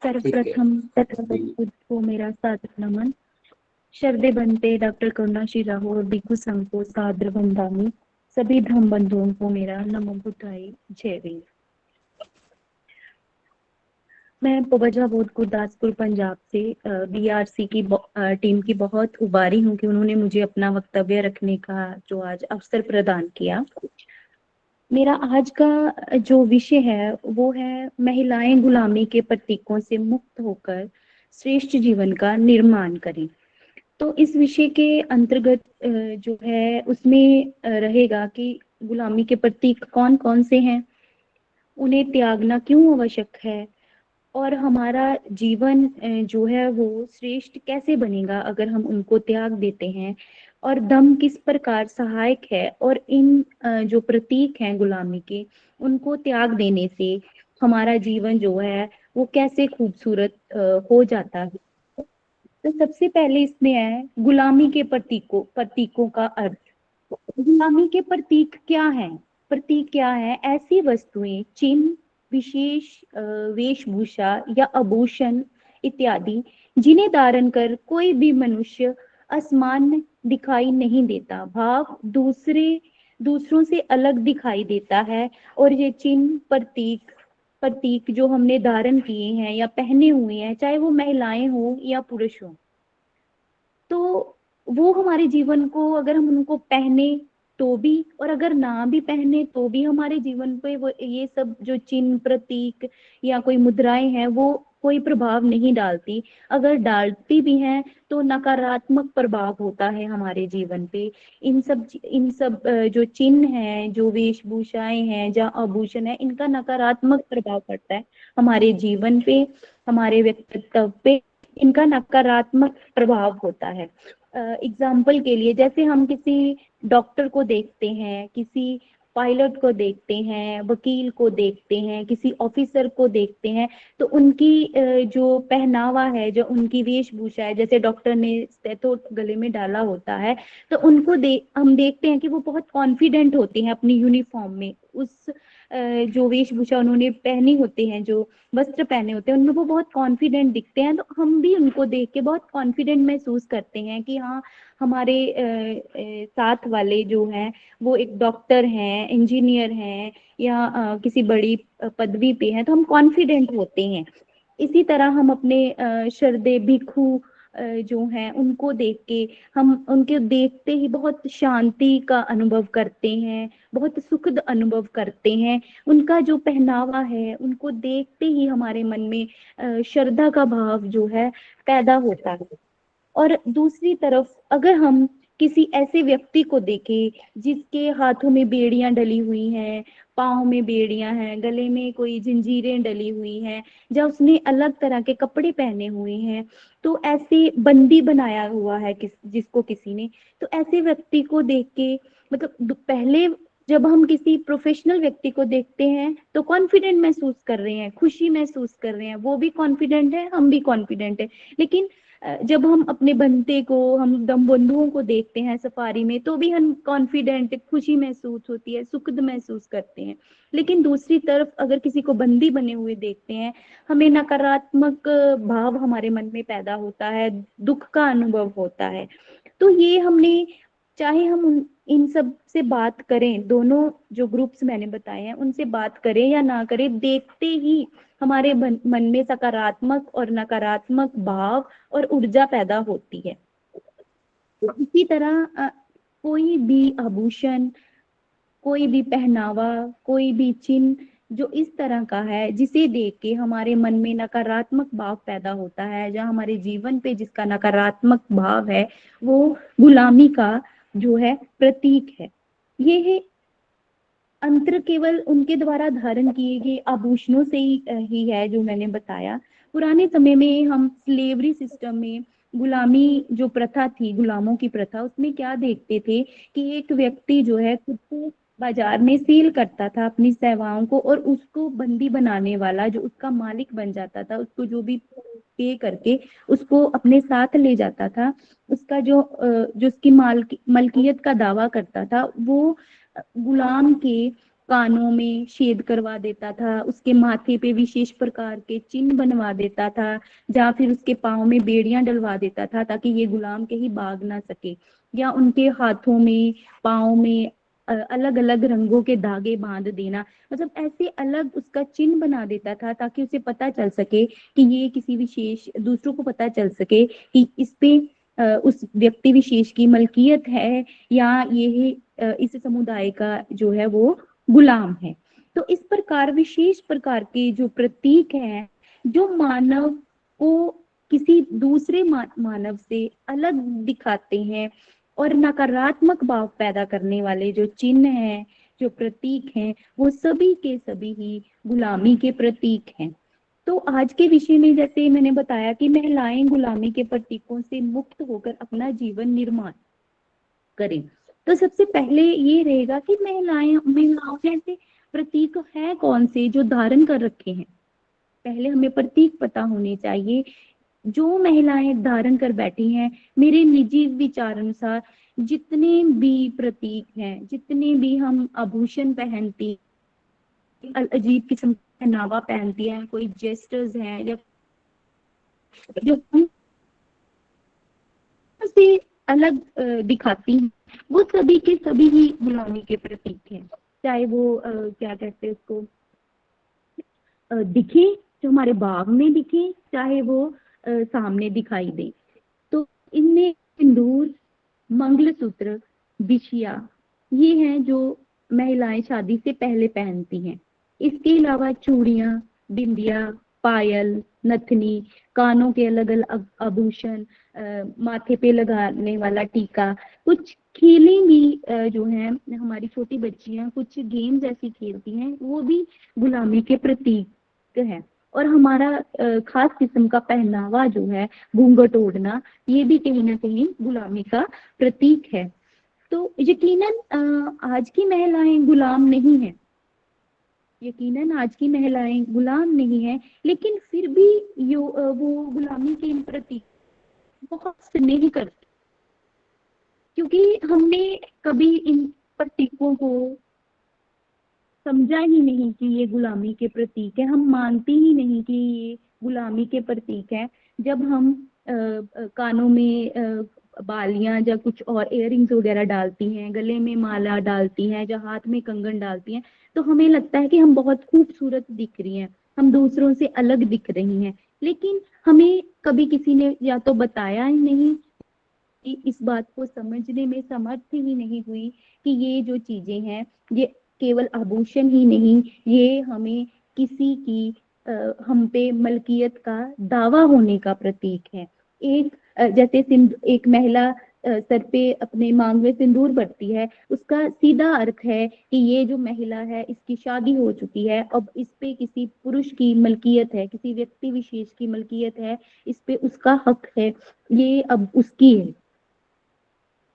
सर्वप्रथम खुद को मेरा सादर नमन। शरदे बनते डॉक्टर करुणाश्री राहो और भिक्षु संघ को सादर वंदनामि। सभी धर्म बंधुओं को मेरा नमो बुद्धाय जय भीम। मैं पवजा बोध गुरदासपुर पंजाब से बीआरसी की टीम की बहुत उबारी हूँ कि उन्होंने मुझे अपना वक्तव्य रखने का जो आज अवसर प्रदान किया। मेरा आज का जो विषय है वो है महिलाएं गुलामी के प्रतीकों से मुक्त होकर श्रेष्ठ जीवन का निर्माण करें। तो इस विषय के अंतर्गत जो है उसमें रहेगा कि गुलामी के प्रतीक कौन कौन से हैं, उन्हें त्यागना क्यों आवश्यक है और हमारा जीवन जो है वो श्रेष्ठ कैसे बनेगा अगर हम उनको त्याग देते हैं, और दम किस प्रकार सहायक है और इन जो प्रतीक हैं गुलामी के उनको त्याग देने से हमारा जीवन जो है वो कैसे खूबसूरत हो जाता है। तो सबसे पहले इसमें है गुलामी के प्रतीकों का अर्थ। गुलामी के प्रतीक क्या है? प्रतीक क्या है? ऐसी वस्तुएं, चिन्ह, विशेष वेशभूषा या आभूषण इत्यादि जिन्हें धारण कर कोई भी मनुष्य असमान दिखाई नहीं देता, भाव दूसरों से अलग दिखाई देता है। और ये चिन्ह प्रतीक जो हमने धारण किए हैं या पहने हुए हैं, चाहे वो महिलाएं हो या पुरुष हो, तो वो हमारे जीवन को अगर हम उनको पहने तो भी और अगर ना भी पहने तो भी हमारे जीवन पे वो ये सब जो चिन्ह प्रतीक या कोई मुद्राएं हैं वो कोई प्रभाव नहीं डालती। अगर डालती भी हैं तो नकारात्मक प्रभाव होता है हमारे जीवन पे। इन सब जो चिन्ह हैं, जो वेशभूषाएं हैं, जो आभूषण है, इनका नकारात्मक प्रभाव पड़ता है हमारे जीवन पे, हमारे व्यक्तित्व पे। इनका नकारात्मक प्रभाव होता है। एग्जाम्पल के लिए जैसे हम किसी डॉक्टर को देखते हैं, किसी पायलट को देखते हैं, वकील को देखते हैं, किसी ऑफिसर को देखते हैं, तो उनकी जो पहनावा है, जो उनकी वेशभूषा है, जैसे डॉक्टर ने स्टेथो गले में डाला होता है, तो उनको हम देखते हैं कि वो बहुत कॉन्फिडेंट होते हैं अपनी यूनिफॉर्म में। उस जो वेशभूषा उन्होंने पहनी होते हैं, जो वस्त्र पहने होते हैं, उनमें वो बहुत कॉन्फिडेंट दिखते हैं। तो हम भी उनको देख के बहुत कॉन्फिडेंट महसूस करते हैं कि हाँ, हमारे साथ वाले जो हैं वो एक डॉक्टर हैं, इंजीनियर हैं या किसी बड़ी पदवी पे हैं, तो हम कॉन्फिडेंट होते हैं। इसी तरह हम अपने श्रद्धेय भिक्षु जो हैं उनको देख के, हम उनके देखते ही बहुत शांति का अनुभव करते हैं, बहुत सुखद अनुभव करते हैं। उनका जो पहनावा है उनको देखते ही हमारे मन में श्रद्धा का भाव जो है पैदा होता है। और दूसरी तरफ अगर हम किसी ऐसे व्यक्ति को देखें जिसके हाथों में बेड़ियां डली हुई हैं, पाँव में बेड़ियां हैं, गले में कोई जंजीरें डली हुई हैं, या उसने अलग तरह के कपड़े पहने हुए हैं, तो ऐसे बंदी बनाया हुआ है जिसको किसी ने, तो ऐसे व्यक्ति को देख के मतलब पहले जब हम किसी प्रोफेशनल व्यक्ति को देखते हैं तो कॉन्फिडेंट महसूस कर रहे हैं, खुशी महसूस कर रहे हैं, वो भी कॉन्फिडेंट है, हम भी कॉन्फिडेंट है। लेकिन जब हम अपने बनते को, हम दम बंधुओं को देखते हैं सफारी में, तो भी हम कॉन्फिडेंट, खुशी महसूस होती है, सुखद महसूस करते हैं। लेकिन दूसरी तरफ अगर किसी को बंदी बने हुए देखते हैं, हमें नकारात्मक भाव हमारे मन में पैदा होता है, दुख का अनुभव होता है। तो ये हमने, चाहे हम इन सब से बात करें, दोनों जो ग्रुप्स मैंने बताए हैं उनसे बात करें या ना करें, देखते ही हमारे मन में सकारात्मक और नकारात्मक भाव और ऊर्जा पैदा होती है। इसी तरह कोई भी आभूषण, कोई भी पहनावा, कोई भी चिन्ह जो इस तरह का है जिसे देख के हमारे मन में नकारात्मक भाव पैदा होता है, जहाँ हमारे जीवन पे जिसका नकारात्मक भाव है, वो गुलामी का जो है प्रतीक है। ये है अंतर केवल उनके द्वारा धारण किए गए आभूषणों से ही है जो मैंने बताया। पुराने समय में हम स्लेवरी सिस्टम में गुलामी जो प्रथा थी, गुलामों की प्रथा, उसमें क्या देखते थे कि एक व्यक्ति जो है खुद को बाजार में सेल करता था अपनी सेवाओं को, और उसको बंदी बनाने वाला जो उसका मालिक बन जाता था, उसको जो भी पे करके उसको अपने साथ ले जाता था, उसका जो उसकी मलकियत का दावा करता था, वो गुलाम के कानों में छेद करवा देता था, उसके माथे पे विशेष प्रकार के चिन्ह बनवा देता था, या फिर उसके पाँव में बेड़ियां डलवा देता था ताकि ये गुलाम कहीं भाग ना सके, या उनके हाथों में, पाँव में अलग अलग रंगों के धागे बांध देना। मतलब ऐसे अलग उसका चिन्ह बना देता था ताकि उसे पता चल सके कि ये किसी विशेष, दूसरों को पता चल सके कि इस पे उस व्यक्ति विशेष की मलकियत है, या ये इस समुदाय का जो है वो गुलाम है। तो इस प्रकार विशेष प्रकार के जो प्रतीक हैं, जो मानव को किसी दूसरे मानव से अलग दिखाते हैं, और नकारात्मक भाव पैदा करने वाले जो चिन्ह हैं, जो प्रतीक हैं, वो सभी के सभी ही गुलामी के प्रतीक हैं। तो आज के विषय में जैसे मैंने बताया कि महिलाएं गुलामी के प्रतीकों से मुक्त होकर अपना जीवन निर्माण करें। तो सबसे पहले ये रहेगा कि महिलाओं में ऐसे प्रतीक है कौन से जो धारण कर रखे हैं। पहले हमें प्रतीक पता होने चाहिए जो महिलाएं धारण कर बैठी हैं। मेरे निजी विचार अनुसार जितने भी प्रतीक हैं, जितने भी हम आभूषण पहनती, अजीब किस्म का पहनावा पहनती हैं, कोई जेस्टर्स हैं, या जो हम से अलग दिखाती हैं, वो सभी के सभी ही गुलामी के प्रतीक हैं। चाहे वो क्या कहते हैं उसको, दिखे, जो हमारे बाग में दिखे, चाहे वो सामने दिखाई दे। तो इनमें सिंदूर, मंगलसूत्र, बिछिया, ये हैं जो महिलाएं शादी से पहले पहनती हैं। इसके अलावा चूड़ियां, बिंदिया, पायल, नथनी, कानों के अलग अलग आभूषण, माथे पे लगाने वाला टीका, कुछ खेलें भी जो है हमारी छोटी बच्चियां कुछ गेम्स ऐसी खेलती हैं, वो भी गुलामी के प्रतीक है। और हमारा खास किस्म का पहनावा जो है, घूंघट ओढ़ना, ये भी कहीं ना कहीं गुलामी का प्रतीक है। तो यकीनन आज की महिलाएं गुलाम नहीं है, यकीनन आज की महिलाएं गुलाम नहीं है, लेकिन फिर भी वो गुलामी के प्रति बहुत से नहीं करती, क्योंकि हमने कभी इन प्रतीकों को समझा ही नहीं कि ये गुलामी के प्रतीक है। हम मानते ही नहीं कि ये गुलामी के प्रतीक है। जब हम कानों में बालियां या कुछ और इयररिंग्स वगैरह डालती हैं, गले में माला डालती हैं, या हाथ में कंगन डालती हैं, तो हमें लगता है कि हम बहुत खूबसूरत दिख रही हैं, हम दूसरों से अलग दिख रही हैं। लेकिन हमें कभी किसी ने या तो बताया ही नहीं, कि इस बात को समझने में समर्थ ही नहीं हुई कि ये जो चीजें हैं, ये केवल आभूषण ही नहीं, ये हमें किसी की हम पे मलकियत का दावा होने का प्रतीक है। एक जैसे एक महिला सर पे अपने मांग में सिंदूर भरती है, उसका सीधा अर्थ है कि ये जो महिला है इसकी शादी हो चुकी है, अब इस पे किसी पुरुष की मलकियत है, किसी व्यक्ति विशेष की मलकियत है, इस पे उसका हक है, ये अब उसकी है।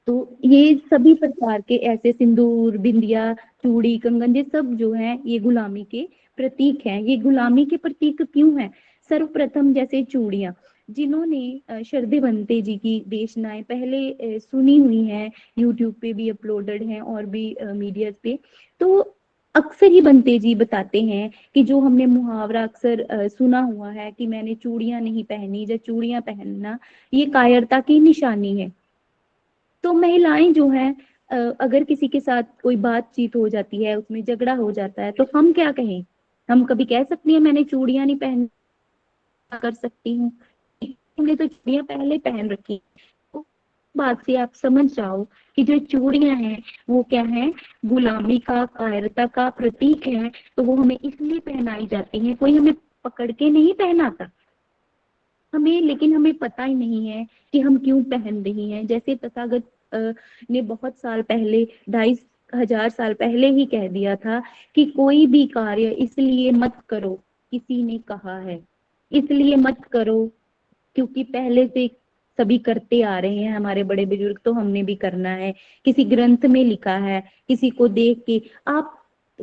तो ये सभी प्रकार के ऐसे सिंदूर, बिंदिया, चूड़ी, कंगन, ये सब जो है ये गुलामी के प्रतीक हैं। ये गुलामी के प्रतीक क्यों हैं? सर्वप्रथम जैसे चूड़ियां, जिन्होंने श्रद्धे बंते जी की देशनाएं पहले सुनी हुई हैं, यूट्यूब पे भी अपलोडेड हैं और भी मीडिया पे, तो अक्सर ही बंते जी बताते हैं कि जो हमने मुहावरा अक्सर सुना हुआ है कि मैंने चूड़ियां नहीं पहनी, या चूड़ियां पहनना ये कायरता की निशानी है। तो महिलाएं जो है अगर किसी के साथ कोई बातचीत हो जाती है, उसमें झगड़ा हो जाता है, तो हम क्या कहें? हम कभी कह सकती हैं मैंने चूड़ियां नहीं पहन कर सकती हूँ? हमने तो चूड़ियां पहले पहन रखी। तो बात से आप समझ जाओ कि जो चूड़ियां हैं वो क्या है, गुलामी का, कायरता का प्रतीक है। तो वो हमें इसलिए पहनाई जाती हैं, कोई हमें पकड़ के नहीं पहनाता हमें, लेकिन हमें पता ही नहीं है कि हम क्यों पहन रही हैं। जैसे तथागत ने बहुत साल पहले, 2500 साल पहले ही कह दिया था कि कोई भी कार्य इसलिए मत करो, किसी ने कहा है, इसलिए मत करो क्योंकि पहले से सभी करते आ रहे हैं, हमारे बड़े बुजुर्ग, तो हमने भी करना है। किसी ग्रंथ में लिखा है, किसी को देख के आप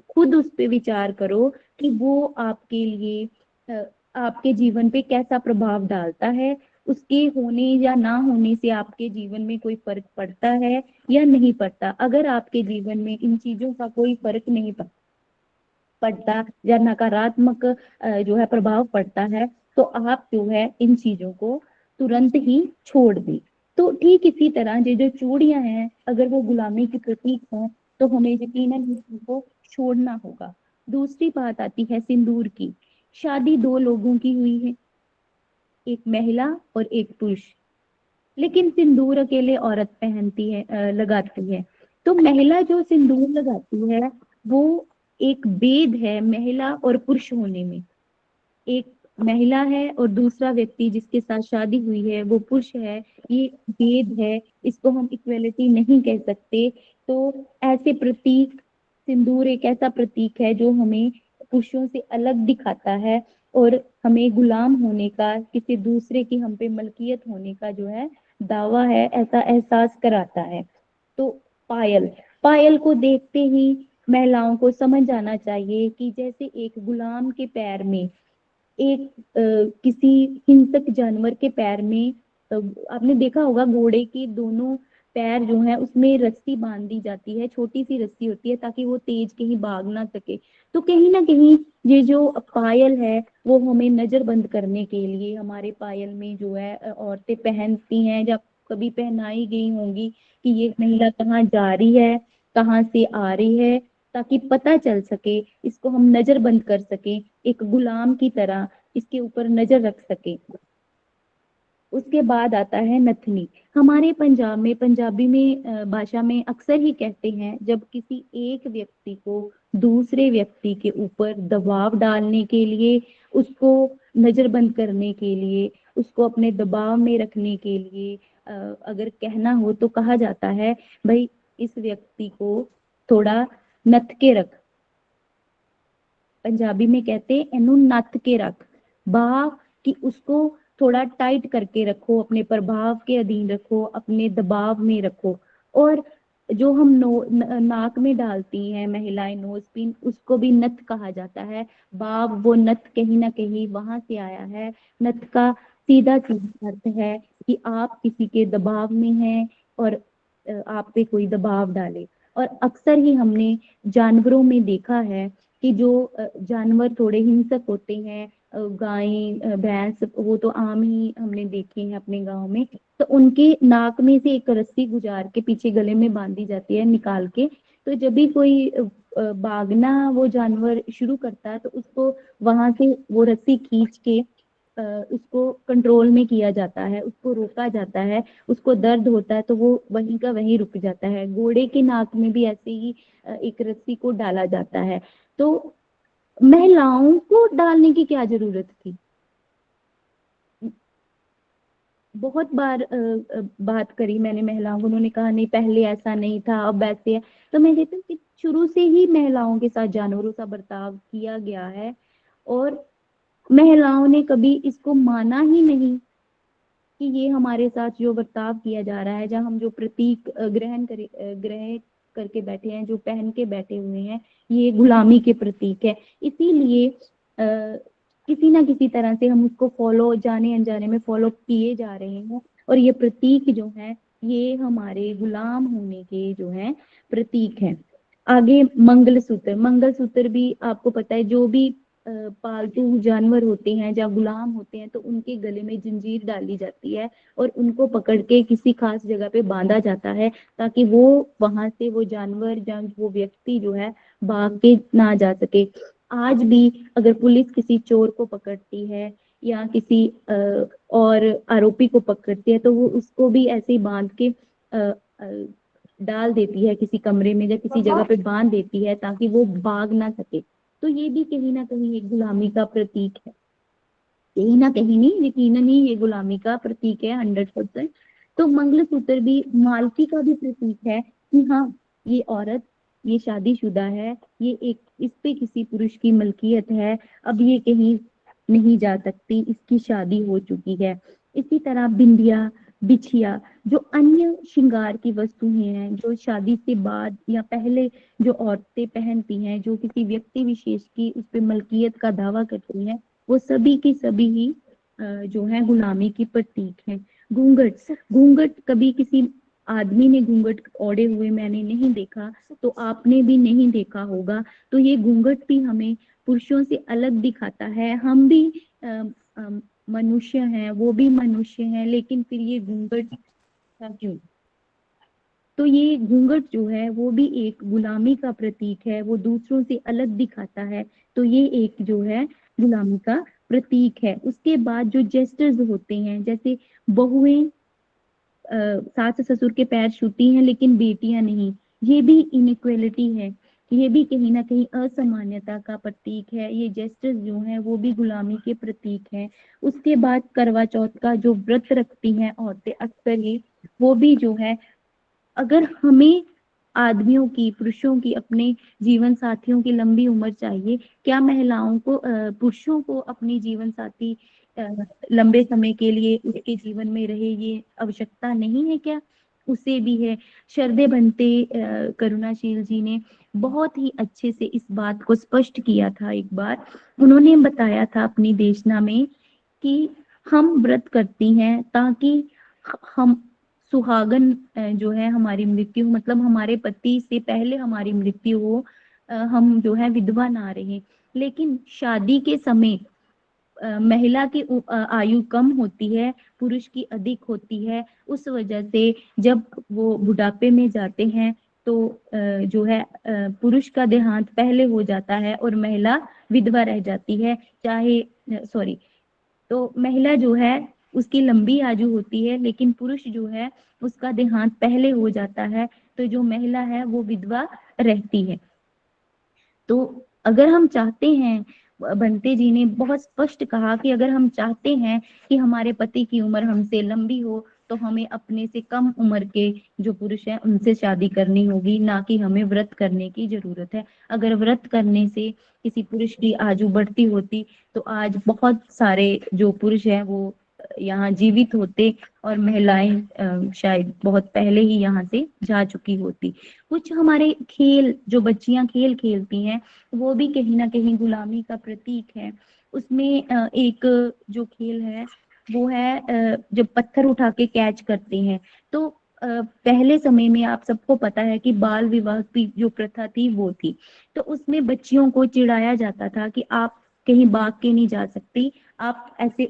खुद उस पे विचार करो कि वो आपके लिए आपके जीवन पे कैसा प्रभाव डालता है, उसके होने या ना होने से आपके जीवन में कोई फर्क पड़ता है या नहीं पड़ता। अगर आपके जीवन में इन चीजों का कोई फर्क नहीं पड़ता, पड़ता या नकारात्मक जो है प्रभाव पड़ता है, तो आप जो है इन चीजों को तुरंत ही छोड़ दें। तो ठीक इसी तरह ये जो चूड़ियां हैं, अगर वो गुलामी की प्रतीक हैं, तो हमें यकीनन इनको छोड़ना होगा। दूसरी बात आती है सिंदूर की। शादी दो लोगों की हुई है, एक महिला और एक पुरुष, लेकिन सिंदूर अकेले औरत पहनती है, लगाती है। तो महिला जो सिंदूर लगाती है, वो एक भेद है महिला और पुरुष होने में। एक महिला है और दूसरा व्यक्ति जिसके साथ शादी हुई है वो पुरुष है, ये भेद है, इसको हम इक्वेलिटी नहीं कह सकते। तो ऐसे प्रतीक, सिंदूर एक ऐसा प्रतीक है जो हमें पुरुषों से अलग दिखाता है और हमें गुलाम होने का, किसी दूसरे की हम पे मलकियत होने का जो है दावा है, ऐसा एहसास कराता है। तो पायल, पायल को देखते ही महिलाओं को समझ आना चाहिए कि जैसे एक गुलाम के पैर में, एक किसी हिंसक जानवर के पैर में, आपने देखा होगा घोड़े के दोनों पैर जो है उसमें रस्सी बांध दी जाती है, छोटी सी रस्सी होती है ताकि वो तेज कहीं भाग ना सके। तो कहीं ना कहीं ये जो पायल है वो हमें नजरबंद करने के लिए, हमारे पायल में जो है औरतें पहनती हैं, जब कभी पहनाई गई होंगी कि ये महिला कहाँ जा रही है, कहाँ से आ रही है, ताकि पता चल सके, इसको हम नजरबंद कर सके, एक गुलाम की तरह इसके ऊपर नजर रख सके। उसके बाद आता है नथनी। हमारे पंजाब में, पंजाबी में भाषा में अक्सर ही कहते हैं, जब किसी एक व्यक्ति को दूसरे व्यक्ति के ऊपर दबाव डालने के लिए, उसको नजरबंद करने के लिए, उसको अपने दबाव में रखने के लिए अगर कहना हो तो कहा जाता है, भाई इस व्यक्ति को थोड़ा नथ के रख। पंजाबी में कहते एनू नथ के रख, बा कि उसको थोड़ा टाइट करके रखो, अपने प्रभाव के अधीन रखो, अपने दबाव में रखो। और जो हम नाक में डालती हैं महिलाएं नोज पिन, उसको भी नथ कहा जाता है। बाब, वो नथ कहीं ना कहीं वहां से आया है। नथ का सीधा सीधा अर्थ है कि आप किसी के दबाव में हैं और आप पे कोई दबाव डाले। और अक्सर ही हमने जानवरों में देखा है कि जो जानवर थोड़े हिंसक होते हैं, गाय भैंस, वो तो आम ही हमने देखे हैं अपने गांव में, तो उनके नाक में से एक रस्सी गुजार के पीछे गले में बांधी जाती है निकाल के। तो जब भी कोई भागना वो जानवर शुरू करता है तो उसको वहां से वो रस्सी खींच के उसको कंट्रोल में किया जाता है, उसको रोका जाता है। उसको दर्द होता है तो वो वहीं का वहीं रुक जाता है। घोड़े के नाक में भी ऐसे ही एक रस्सी को डाला जाता है। तो महिलाओं को डालने की क्या जरूरत थी? बहुत बार बात करी मैंने महिलाओं को, उन्होंने कहा नहीं पहले ऐसा नहीं था अब ऐसे है। तो मैं कहती हूँ कि शुरू से ही महिलाओं के साथ जानवरों सा बर्ताव किया गया है और महिलाओं ने कभी इसको माना ही नहीं कि ये हमारे साथ जो बर्ताव किया जा रहा है, जहाँ हम जो प्रतीक ग्रहण करके बैठे हैं, जो पहन के बैठे हुए हैं, ये गुलामी के प्रतीक है। इसीलिए किसी ना किसी तरह से हम उसको फॉलो, जाने अनजाने में फॉलो किए जा रहे हैं। और ये प्रतीक जो है ये हमारे गुलाम होने के जो है प्रतीक है। आगे मंगलसूत्र। मंगलसूत्र भी आपको पता है, जो भी पालतू जानवर होते हैं या गुलाम होते हैं तो उनके गले में जंजीर डाली जाती है और उनको पकड़ के किसी खास जगह पे बांधा जाता है, ताकि वो वहां से वो जानवर या वो व्यक्ति जो है भाग के ना जा सके। आज भी अगर पुलिस किसी चोर को पकड़ती है या किसी और आरोपी को पकड़ती है तो वो उसको भी ऐसे ही बांध के अ, अ, डाल देती है किसी कमरे में या किसी जगह पे बांध देती है ताकि वो भाग ना सके। तो ये भी कहीं ना कहीं एक गुलामी का प्रतीक है। कहीं ना कहीं नहीं, यकीनन ही ये गुलामी का प्रतीक है 100%। तो मंगलसूत्र भी मालकी का भी प्रतीक है कि हाँ, ये औरत, ये शादीशुदा है, ये एक, इस पे किसी पुरुष की मलकियत है, अब ये कहीं नहीं जा सकती, इसकी शादी हो चुकी है। इसी तरह बिंदिया, बिछिया, जो अन्य श्रृंगार की वस्तुएं हैं जो शादी से बाद या पहले जो औरतें पहनती हैं, जो किसी व्यक्ति विशेष की उस पे मलकियत का दावा करती हैं, वो सभी की सभी ही जो है गुलामी की प्रतीक है। घूंघट, घूंघट कभी किसी आदमी ने घूंघट ओढ़े हुए मैंने नहीं देखा, तो आपने भी नहीं देखा होगा। तो ये घूंघट भी हमें पुरुषों से अलग दिखाता है। हम भी अ, अ, मनुष्य हैं, वो भी मनुष्य हैं, लेकिन फिर ये घूंघट का क्यों? तो ये घूंघट जो है वो भी एक गुलामी का प्रतीक है, वो दूसरों से अलग दिखाता है। तो ये एक जो है गुलामी का प्रतीक है। उसके बाद जो जेस्टर्स होते हैं, जैसे बहुएं सास ससुर के पैर छूती हैं लेकिन बेटियां नहीं, ये भी इनइक्वेलिटी है। ये भी कहीं ना कहीं असमानता का प्रतीक है। ये जेस्टर्स जो हैं वो भी गुलामी के प्रतीक हैं। उसके बाद करवा चौथ का जो व्रत रखती हैं औरतें अक्सर ही, वो भी जो है, अगर हमें आदमियों की, पुरुषों की, अपने जीवन साथियों की लंबी उम्र चाहिए, क्या महिलाओं को, पुरुषों को अपनी जीवन साथी अ, लंबे समय के लिए उसके जीवन में रहे, ये आवश्यकता नहीं है क्या? उसे भी है। शरदे बनते करुणाशील जी ने बहुत ही अच्छे से इस बात को स्पष्ट किया था। एक बार उन्होंने बताया था अपनी देशना में कि हम व्रत करती हैं ताकि हम सुहागन जो है हमारी मृत्यु, मतलब हमारे पति से पहले हमारी मृत्यु हो, हम जो है विधवा ना रहे। लेकिन शादी के समय महिला की आयु कम होती है, पुरुष की अधिक होती है। उस वजह से जब वो बुढ़ापे में जाते हैं तो जो है पुरुष का देहांत पहले हो जाता है और महिला विधवा रह जाती है। चाहे सॉरी, तो महिला जो है उसकी लंबी आयु होती है, लेकिन पुरुष जो है उसका देहांत पहले हो जाता है, तो जो महिला है वो विधवा रहती है। तो अगर हम चाहते हैं, बंते जी ने बहुत स्पष्ट कहा कि अगर हम चाहते हैं कि हमारे पति की उम्र हमसे लंबी हो, तो हमें अपने से कम उम्र के जो पुरुष हैं उनसे शादी करनी होगी, ना कि हमें व्रत करने की जरूरत है। अगर व्रत करने से किसी पुरुष की आयु बढ़ती होती तो आज बहुत सारे जो पुरुष हैं वो यहाँ जीवित होते, और महिलाएं शायद बहुत पहले ही यहाँ से जा चुकी होती। कुछ हमारे खेल, जो बच्चियां खेल खेलती हैं, वो भी कहीं ना कहीं गुलामी का प्रतीक है। उसमें एक जो खेल है वो है जब पत्थर उठा के कैच करते हैं। तो पहले समय में आप सबको पता है कि बाल विवाह की जो प्रथा थी वो थी। तो उसमें बच्चियों को चिढ़ाया जाता था कि आप कहीं भाग के नहीं जा सकती, आप ऐसे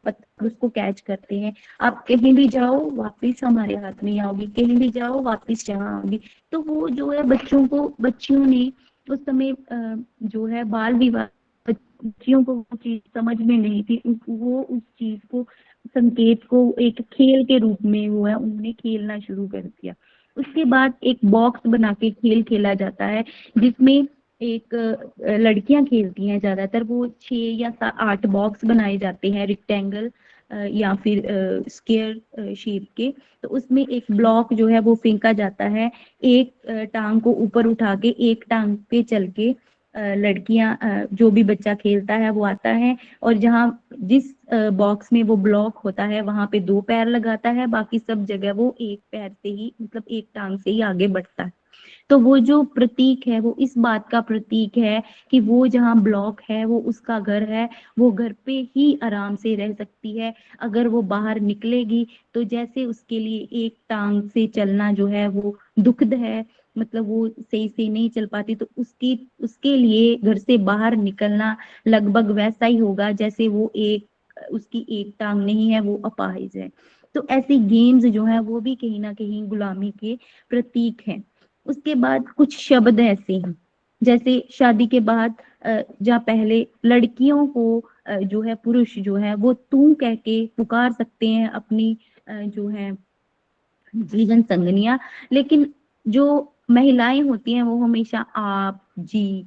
पत्थर उसको कैच करते हैं, आप कहीं भी जाओ वापस हमारे हाथ में आओगी, कहीं भी जाओ वापस यहाँ आओगी। तो वो जो है बच्चों को, बच्चियों ने उस समय जो है बाल विवाह, बच्चियों को वो चीज समझ में नहीं थी, वो उस चीज को, संकेत को एक खेल के रूप में वो है उन्होंने खेलना शुरू कर दिया। उसके बाद एक बॉक्स बना के खेल खेला जाता है, जिसमें एक लड़कियां खेलती हैं ज्यादातर, वो 6 या 8 बॉक्स बनाए जाते हैं रेक्टेंगल या फिर स्क्वायर शेप के। तो उसमें एक ब्लॉक जो है वो फेंका जाता है, एक टांग को ऊपर उठा के, एक टांग पे चल के लड़कियां, जो भी बच्चा खेलता है वो आता है, और जहाँ जिस बॉक्स में वो ब्लॉक होता है वहां पे 2 पैर लगाता है, बाकी सब जगह वो एक पैर से ही, मतलब एक टांग से ही आगे बढ़ता है। तो वो जो प्रतीक है वो इस बात का प्रतीक है कि वो जहाँ ब्लॉक है वो उसका घर है, वो घर पे ही आराम से रह सकती है। अगर वो बाहर निकलेगी तो जैसे उसके लिए एक टांग से चलना जो है वो दुखद है, मतलब वो सही से नहीं चल पाती, तो उसकी, उसके लिए घर से बाहर निकलना लगभग वैसा ही होगा जैसे वो एक, उसकी एक टांग नहीं है, वो अपाहिज है। तो ऐसे गेम्स जो है वो भी कहीं ना कहीं गुलामी के प्रतीक हैं। उसके बाद कुछ शब्द ऐसे हैं, जैसे शादी के बाद जहाँ पहले लड़कियों को जो है पुरुष जो है वो तू कह के पुकार सकते हैं अपनी जो है जीवन संगनिया, लेकिन जो महिलाएं होती हैं वो हमेशा आप जी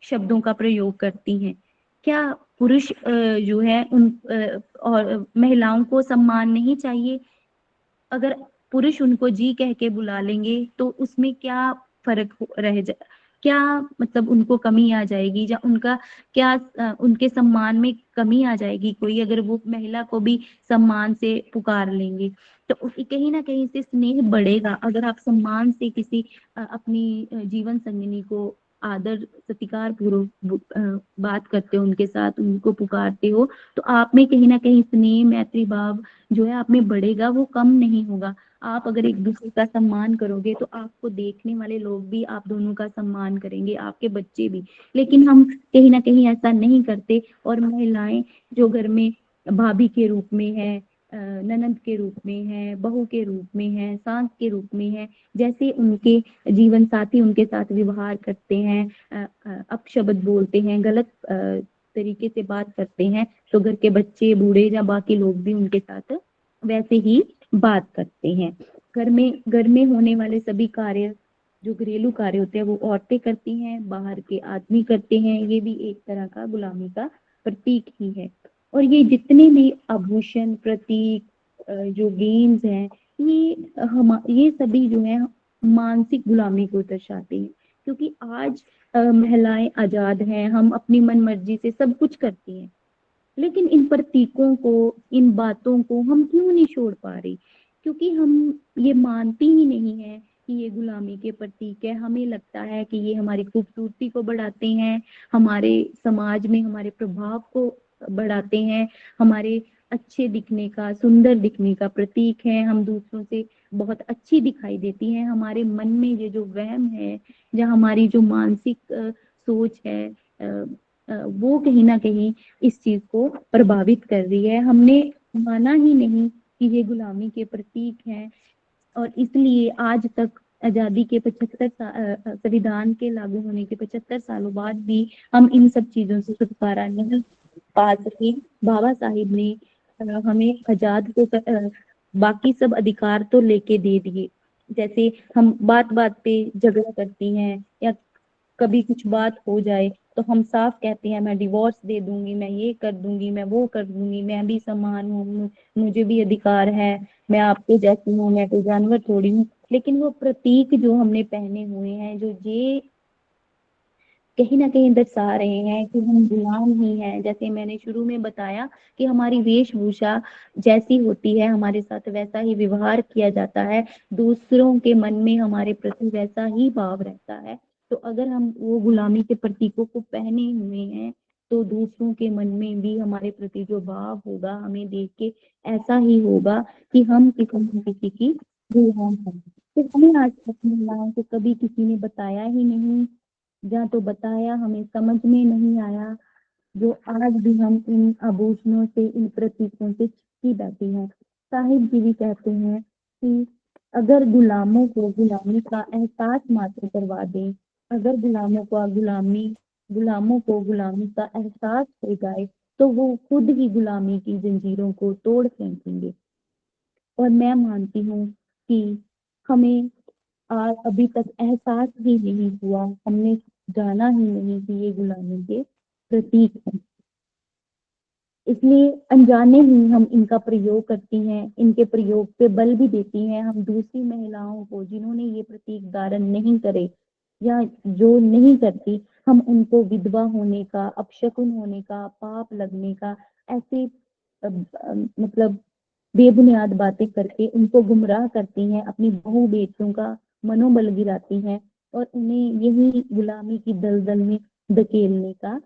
शब्दों का प्रयोग करती हैं। क्या पुरुष जो है उन और महिलाओं को सम्मान नहीं चाहिए? अगर पुरुष उनको जी कह के बुला लेंगे तो उसमें क्या रह जा, क्या मतलब उनको कमी आ जाएगी, या उनका क्या उनके सम्मान में कमी आ जाएगी कोई, अगर वो महिला को भी सम्मान से पुकार लेंगे? तो कहीं ना कहीं से स्नेह बढ़ेगा अगर आप सम्मान से किसी अपनी जीवन संगिनी को आदर सत्कार पूर्वक बात करते हो उनके साथ, उनको पुकारते हो, तो आप में कहीं न कहीं स्नेह, मैत्री भाव जो है आप में बढ़ेगा, वो कम नहीं होगा। आप अगर एक-दूसरे का सम्मान करोगे, तो आपको देखने वाले लोग भी आप दोनों का सम्मान करेंगे, आपके बच्चे भी। लेकिन हम कहीं न कहीं ऐसा नहीं करते और महिलाएँ जो घर में भाभी के रूप में है, ननंद के रूप में है, बहू के रूप में है, सास के रूप में है, जैसे उनके जीवन साथी उनके साथ व्यवहार करते हैं, अपशब्द बोलते हैं, गलत तरीके से बात करते हैं, तो घर के बच्चे, बूढ़े या बाकी लोग भी उनके साथ वैसे ही बात करते हैं। घर में होने वाले सभी कार्य, जो घरेलू कार्य होते हैं, वो औरतें करती हैं, बाहर के आदमी करते हैं। ये भी एक तरह का गुलामी का प्रतीक ही है। और ये जितने भी आभूषण, प्रतीक, जो गेम्स हैं, ये सभी जो है मानसिक गुलामी को दर्शाते हैं। क्योंकि आज महिलाएं आजाद हैं, हम अपनी मन मर्जी से सब कुछ करती हैं, लेकिन इन प्रतीकों को, इन बातों को हम क्यों नहीं छोड़ पा रही? क्योंकि हम ये मानती ही नहीं है कि ये गुलामी के प्रतीक है। हमें लगता है कि ये हमारी खूबसूरती को बढ़ाते हैं, हमारे समाज में हमारे प्रभाव को बढ़ाते हैं, हमारे अच्छे दिखने का, सुंदर दिखने का प्रतीक है, हम दूसरों से बहुत अच्छी दिखाई देती हैं। हमारे मन में ये जो वहम है, या हमारी जो मानसिक सोच है, वो कहीं न कहीं इस चीज को प्रभावित कर रही है। हमने माना ही नहीं कि ये गुलामी के प्रतीक हैं, और इसलिए आज तक आजादी के 75 संविधान के लागू होने के 75 सालों बाद भी हम इन सब चीजों से छुटकारा नहीं पा सके। बाबा साहिब ने हमें आजाद को बाकी सब अधिकार तो लेके दे दिए। जैसे हम बात बात पे झगड़ा करती हैं, या कभी कुछ बात हो जाए, तो हम साफ कहते हैं मैं डिवोर्स दे दूंगी, मैं ये कर दूंगी, मैं वो कर दूंगी, मैं भी समान हूँ, मुझे भी अधिकार है, मैं आपके जैसी हूँ, मैं कोई जानवर थोड़ी हूँ। लेकिन वो प्रतीक जो हमने पहने हुए हैं, जो ये कहीं ना कहीं दर्शा रहे हैं कि हम गुलाम ही हैं। जैसे मैंने शुरू में बताया कि हमारी वेशभूषा जैसी होती है, हमारे साथ वैसा ही व्यवहार किया जाता है, दूसरों के मन में हमारे प्रति वैसा ही भाव रहता है। तो अगर हम वो गुलामी के प्रतीकों को पहने हुए हैं, तो दूसरों के मन में भी हमारे प्रति जो भाव होगा, हमें देख के ऐसा ही होगा कि हम किसी न किसी की गुलाम हैं। तो हमें आज तक महिलाओं को कभी किसी ने बताया ही नहीं, या तो बताया हमें समझ में नहीं आया, जो आज भी हम इन आभूषणों से, इन प्रतीकों से चिपकी बैठी हैं। साहिब जी भी कहते हैं कि अगर गुलामों को गुलामी का एहसास मात्र करवा दें, अगर गुलामों को गुलामी का एहसास हो जाए, तो वो खुद ही गुलामी की जंजीरों को तोड़ फेंकेंगे। और मैं मानती हूँ कि हमें अभी तक एहसास ही नहीं हुआ, हमने जाना ही नहीं कि ये गुलामी के प्रतीक हैं। इसलिए अनजाने ही हम इनका प्रयोग करती हैं, इनके प्रयोग पे बल भी देती हैं। हम दूसरी महिलाओं को, जिन्होंने ये प्रतीक धारण नहीं करे या जो नहीं करती, हम उनको विधवा होने का, अपशकुन होने का, पाप लगने का, ऐसे मतलब बेबुनियाद बातें करके उनको गुमराह करती हैं, अपनी बहू बेटियों का मनोबल गिराती हैं, और उन्हें यही गुलामी की दलदल में धकेलने का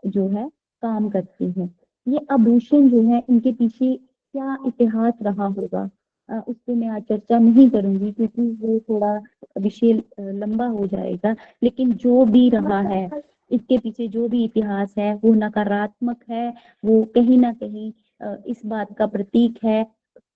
जो है काम करती हैं। ये आभूषण जो है, इनके पीछे क्या इतिहास रहा होगा, उस पे मैं आज चर्चा नहीं करूंगी, क्योंकि वो थोड़ा विषय लंबा हो जाएगा। लेकिन जो भी रहा है, इसके पीछे जो भी इतिहास है, वो नकारात्मक है। वो कहीं ना कहीं इस बात का प्रतीक है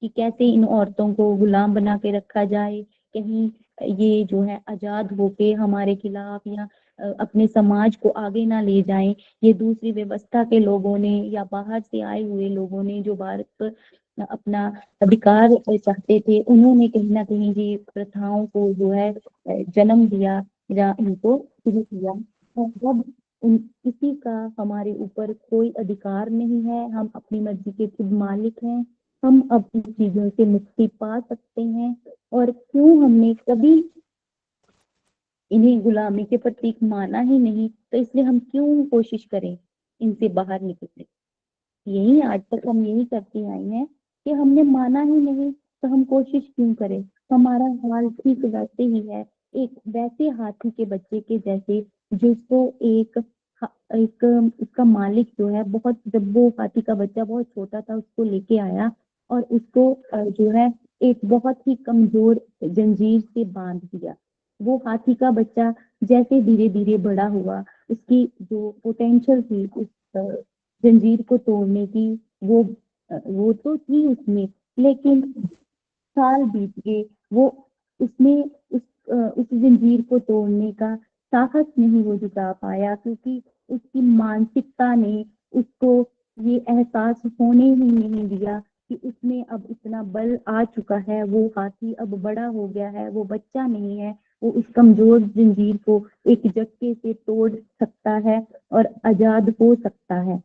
कि कैसे इन औरतों को गुलाम बना के रखा जाए। कहीं ये जो है आजाद होके हमारे खिलाफ, या अपने समाज को आगे ना ले जाएं। ये दूसरी व्यवस्था के लोगों ने, या बाहर से आए हुए लोगों ने, जो भारत पर अपना अधिकार चाहते थे, उन्होंने कहीं ना कहीं ये प्रथाओं को जो है जन्म दिया, या इनको शुरू किया। और जब किसी का हमारे ऊपर कोई अधिकार नहीं है, हम अपनी मर्जी के खुद मालिक हैं, हम अब इन चीजों से मुक्ति पा सकते हैं। और क्यों हमने कभी इन्हें गुलामी के प्रतीक माना ही नहीं, तो इसलिए हम क्यों कोशिश करें इनसे बाहर निकलने। यही आज तक हम यही करती आई हैं कि हमने माना ही नहीं, तो हम कोशिश क्यों करें। हमारा हाल ठीक वैसे ही है, एक वैसे हाथी के बच्चे के जैसे, जिसको एक उसका मालिक जो है, बहुत जब वो हाथी का बच्चा बहुत छोटा था उसको लेके आया और उसको जो है एक बहुत ही कमजोर जंजीर से बांध दिया। वो हाथी का बच्चा जैसे धीरे धीरे बड़ा हुआ, उसकी जो पोटेंशियल थी उस जंजीर को तोड़ने की, वो वो तो थी उसमें, लेकिन साल बीत गए, वो उसने उस जंजीर को तोड़ने का साहस नहीं वो जुटा पाया, क्योंकि उसकी मानसिकता ने उसको ये एहसास होने ही नहीं दिया कि उसमें अब इतना बल आ चुका है, वो हाथी अब बड़ा हो गया है, वो बच्चा नहीं है, वो उस कमजोर जंजीर को एक झटके से तोड़ सकता है और आजाद हो सकता है।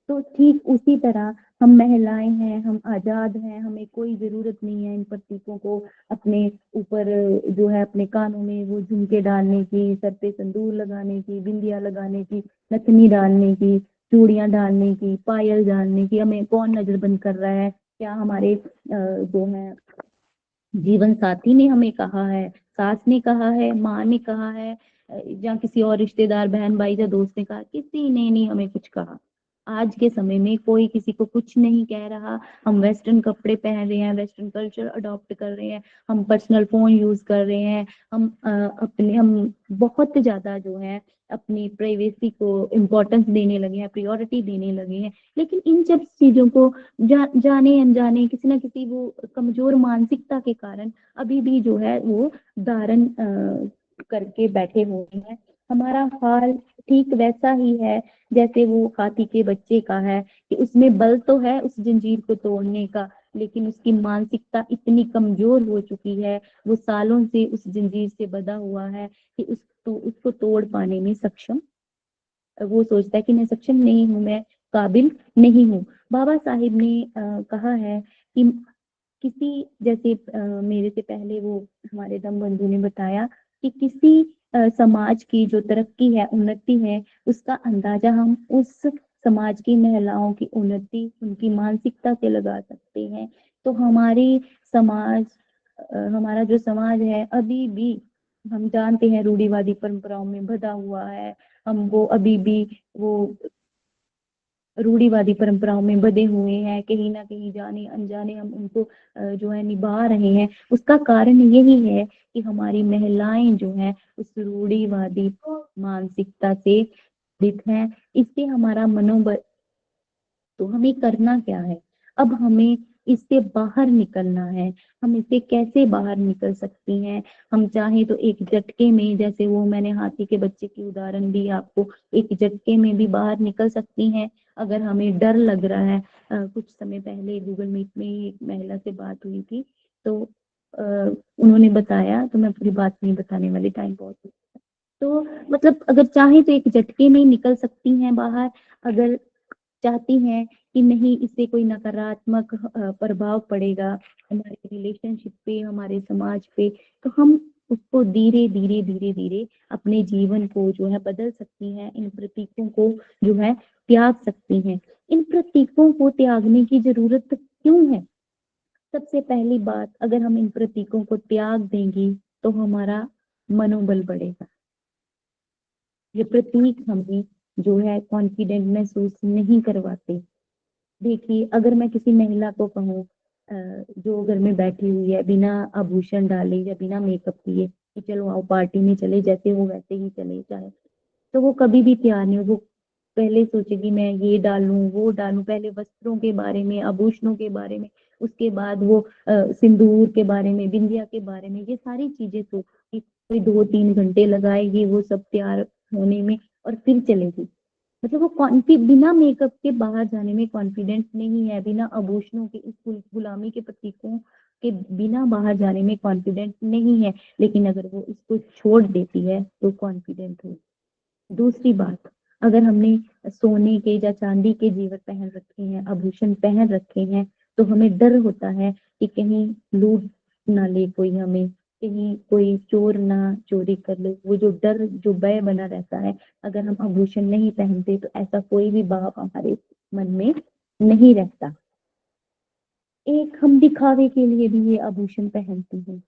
तो ठीक उसी तरह हम महिलाएं हैं, हम आजाद हैं, हमें कोई जरूरत नहीं है इन प्रतीकों को अपने ऊपर, जो है अपने कानों में वो झुमके डालने की, सर पे संदूर लगाने की, बिंदिया लगाने की, नथनी डालने की, चूड़ियां डालने की, पायल डालने की। हमें कौन नजरबंद कर रहा है? क्या हमारे जो है जीवन साथी ने हमें कहा है, सास ने कहा है, माँ ने कहा है, या किसी और रिश्तेदार, बहन भाई या दोस्त ने कहा? किसी ने नहीं हमें कुछ कहा। आज के समय में कोई किसी को कुछ नहीं कह रहा। हम वेस्टर्न कपड़े पहन रहे हैं, वेस्टर्न कल्चर अडॉप्ट कर रहे हैं, हम पर्सनल फोन यूज कर रहे हैं, हम बहुत ज्यादा जो है अपनी प्राइवेसी को इम्पोर्टेंस देने लगे हैं, प्रायोरिटी देने लगे हैं। लेकिन इन सब चीजों को जाने अनजाने किसी ना किसी वो कमजोर मानसिकता के कारण अभी भी जो है वो धारण करके बैठे हुए हैं। हमारा हाल ठीक वैसा ही है जैसे वो हाथी के बच्चे का है, कि उसमें बल तो है उस जंजीर को तोड़ने का, लेकिन उसकी मानसिकता इतनी कमजोर हो चुकी है, वो सालों से उस जंजीर से बंधा हुआ है कि उसको तोड़ पाने में सक्षम, वो सोचता है कि मैं सक्षम नहीं हूँ, मैं काबिल नहीं हूँ। बाबा साहिब ने कहा है कि किसी जैसे मेरे से पहले वो हमारे दम बंधु ने बताया कि किसी समाज की जो तरक्की है, उन्नति है, उसका अंदाजा हम उस समाज की महिलाओं की उन्नति, उनकी मानसिकता से लगा सकते हैं। तो समाज हमारा जो समाज है अभी भी, हम जानते हैं, रूढ़िवादी परंपराओं में बंधा हुआ है। हम वो अभी भी वो रूढ़िवादी परंपराओं में बंधे हुए हैं, कहीं ना कहीं जाने अनजाने हम उनको जो है निभा रहे हैं। उसका कारण यही है कि हमारी महिलाएं जो है उस रूढ़िवादी मानसिकता से पीड़ित हैं। इससे हमारा मनोबल, तो हमें करना क्या है? अब हमें इससे बाहर निकलना है। हम इससे कैसे बाहर निकल सकती हैं? हम चाहें तो एक झटके में, जैसे वो मैंने हाथी के बच्चे की उदाहरण दी आपको, एक झटके में भी बाहर निकल सकती हैं। अगर हमें डर लग रहा है, कुछ समय पहले गूगल मीट में एक महिला से बात हुई थी, तो उन्होंने बताया, तो मैं पूरी बात नहीं बताने वाली, टाइम बहुत है। तो मतलब अगर चाहे तो एक झटके में ही निकल सकती हैं बाहर। अगर चाहती हैं कि नहीं इससे कोई नकारात्मक प्रभाव पड़ेगा हमारे रिलेशनशिप पे, हमारे समाज पे, तो हम उसको धीरे धीरे धीरे धीरे अपने जीवन को जो है बदल सकती हैं। इन प्रतीकों को जो है त्याग सकती हैं। इन प्रतीकों को त्यागने की जरूरत क्यों है? सबसे पहली बात, अगर हम इन प्रतीकों को त्याग देंगी तो हमारा मनोबल बढ़ेगा। ये प्रतीक हमें जो है कॉन्फिडेंट महसूस नहीं करवाते। देखिए, अगर मैं किसी महिला को कहूँ जो घर में बैठी हुई है बिना आभूषण डाले या बिना मेकअप किए कि चलो आओ पार्टी में चले, जैसे हो वैसे ही चले जाए, तो वो कभी भी तैयार नहीं हो। वो पहले सोचेगी मैं ये डालूं वो डालूं, पहले वस्त्रों के बारे में, आभूषणों के बारे में, उसके बाद वो सिंदूर के बारे में, बिंदिया के बारे में, ये सारी चीजें सोचेगी। कोई 2-3 घंटे लगाएगी वो सब तैयार होने में और फिर चलेगी। मतलब वो बिना मेकअप के बाहर जाने में कॉन्फिडेंट नहीं है, बिना आभूषणों के, इस गुलामी के प्रतीकों के बिना बाहर जाने में कॉन्फिडेंट नहीं है। लेकिन अगर वो इसको छोड़ देती है तो कॉन्फिडेंट हो। दूसरी बात, अगर हमने सोने के या चांदी के जेवर पहन रखे हैं, आभूषण पहन रखे हैं, तो हमें डर होता है कि कहीं लूट ना ले कोई हमें, कहीं कोई चोर ना चोरी कर ले। वो जो डर, जो भय बना रहता है, अगर हम आभूषण नहीं पहनते तो ऐसा कोई भी भाव हमारे मन में नहीं रहता। एक हम दिखावे के लिए भी ये आभूषण पहनते हैं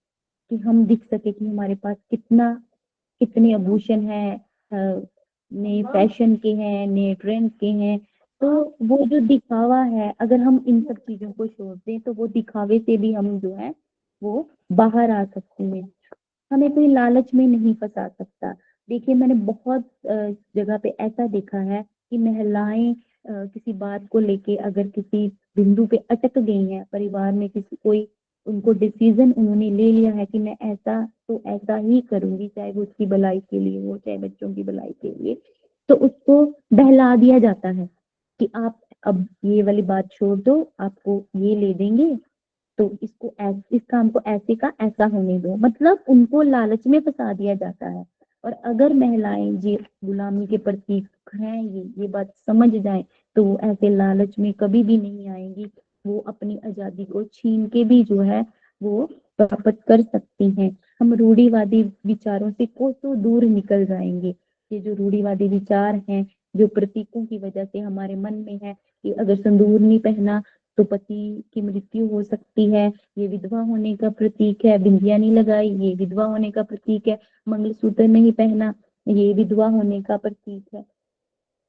कि हम दिख सके कि हमारे पास कितने आभूषण है, नए फैशन के हैं, नए ट्रेंड के हैं। तो वो जो दिखावा है, अगर हम इन सब चीजों को छोड़ दें तो वो दिखावे से भी हम जो है वो बाहर आ सकते हैं। हमें कोई लालच में नहीं फंसा सकता। देखिए, मैंने बहुत जगह पे ऐसा देखा है कि महिलाएं किसी बात को लेके अगर किसी बिंदु पे अटक गई हैं, परिवार में किसी कोई उनको डिसीजन उन्होंने ले लिया है कि मैं ऐसा तो ऐसा ही करूंगी, चाहे वो उसकी भलाई के लिए हो, चाहे बच्चों की भलाई के लिए, तो उसको बहला दिया जाता है कि आप अब ये वाली बात छोड़ दो, आपको ये ले देंगे, तो इस काम को ऐसे का ऐसा होने दो। मतलब उनको लालच में फंसा दिया जाता है। और अगर महिलाएं ये गुलामी के प्रतीक हैं, ये बात समझ जाएं, तो वो ऐसे लालच में कभी भी नहीं आएंगी। वो अपनी आजादी को छीन के भी जो है वो प्राप्त कर सकती हैं। हम रूढ़िवादी विचारों से कोसों दूर निकल जाएंगे। ये जो रूढ़िवादी विचार हैं, जो प्रतीकों की वजह से हमारे मन में है कि अगर संदूर नहीं पहना तो पति की मृत्यु हो सकती है, ये विधवा होने का प्रतीक है, बिंदिया नहीं लगाई ये विधवा होने का प्रतीक है, मंगलसूत्र नहीं पहना ये विधवा होने का प्रतीक है।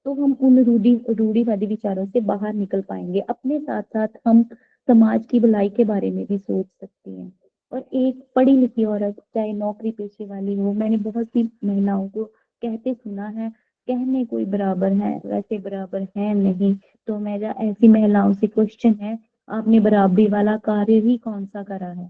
तो हम उन रूढ़िवादी विचारों से बाहर निकल पाएंगे। अपने साथ साथ हम समाज की भलाई के बारे में भी सोच सकते हैं। और एक पढ़ी लिखी औरत, चाहे नौकरी पेशे वाली हो, मैंने बहुत सी महिलाओं को कहते सुना है, कहने कोई बराबर है वैसे बराबर है नहीं। तो मेरा ऐसी महिलाओं से क्वेश्चन है, आपने बराबरी वाला कार्य ही कौन सा करा है?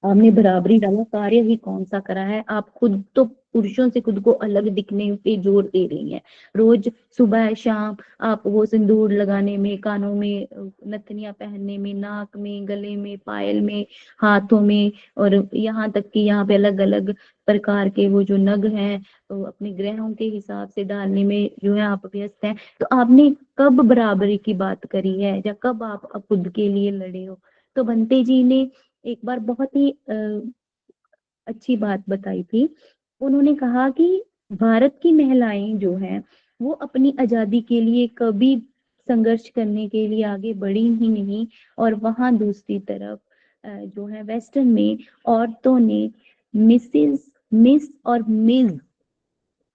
आपने बराबरी वाला कार्य ही कौन सा करा है? आप खुद तो पुरुषों से खुद को अलग दिखने पे जोर दे रही हैं। रोज सुबह शाम आप वो सिंदूर लगाने में, कानों में नथनियां पहनने में, नाक में, गले में, पायल में, हाथों में, और यहाँ तक कि यहाँ पे अलग अलग प्रकार के वो जो नग हैं तो अपने ग्रहों के हिसाब से डालने में जो है आप व्यस्त हैं। तो आपने कब बराबरी की बात करी है, या कब आप खुद के लिए लड़े हो? तो बंते जी ने एक बार बहुत ही अच्छी बात बताई थी। उन्होंने कहा कि भारत की महिलाएं जो हैं वो अपनी आजादी के लिए कभी संघर्ष करने के लिए आगे बढ़ी ही नहीं। और वहां दूसरी तरफ जो है वेस्टर्न में औरतों ने मिसिस, मिस और मिस,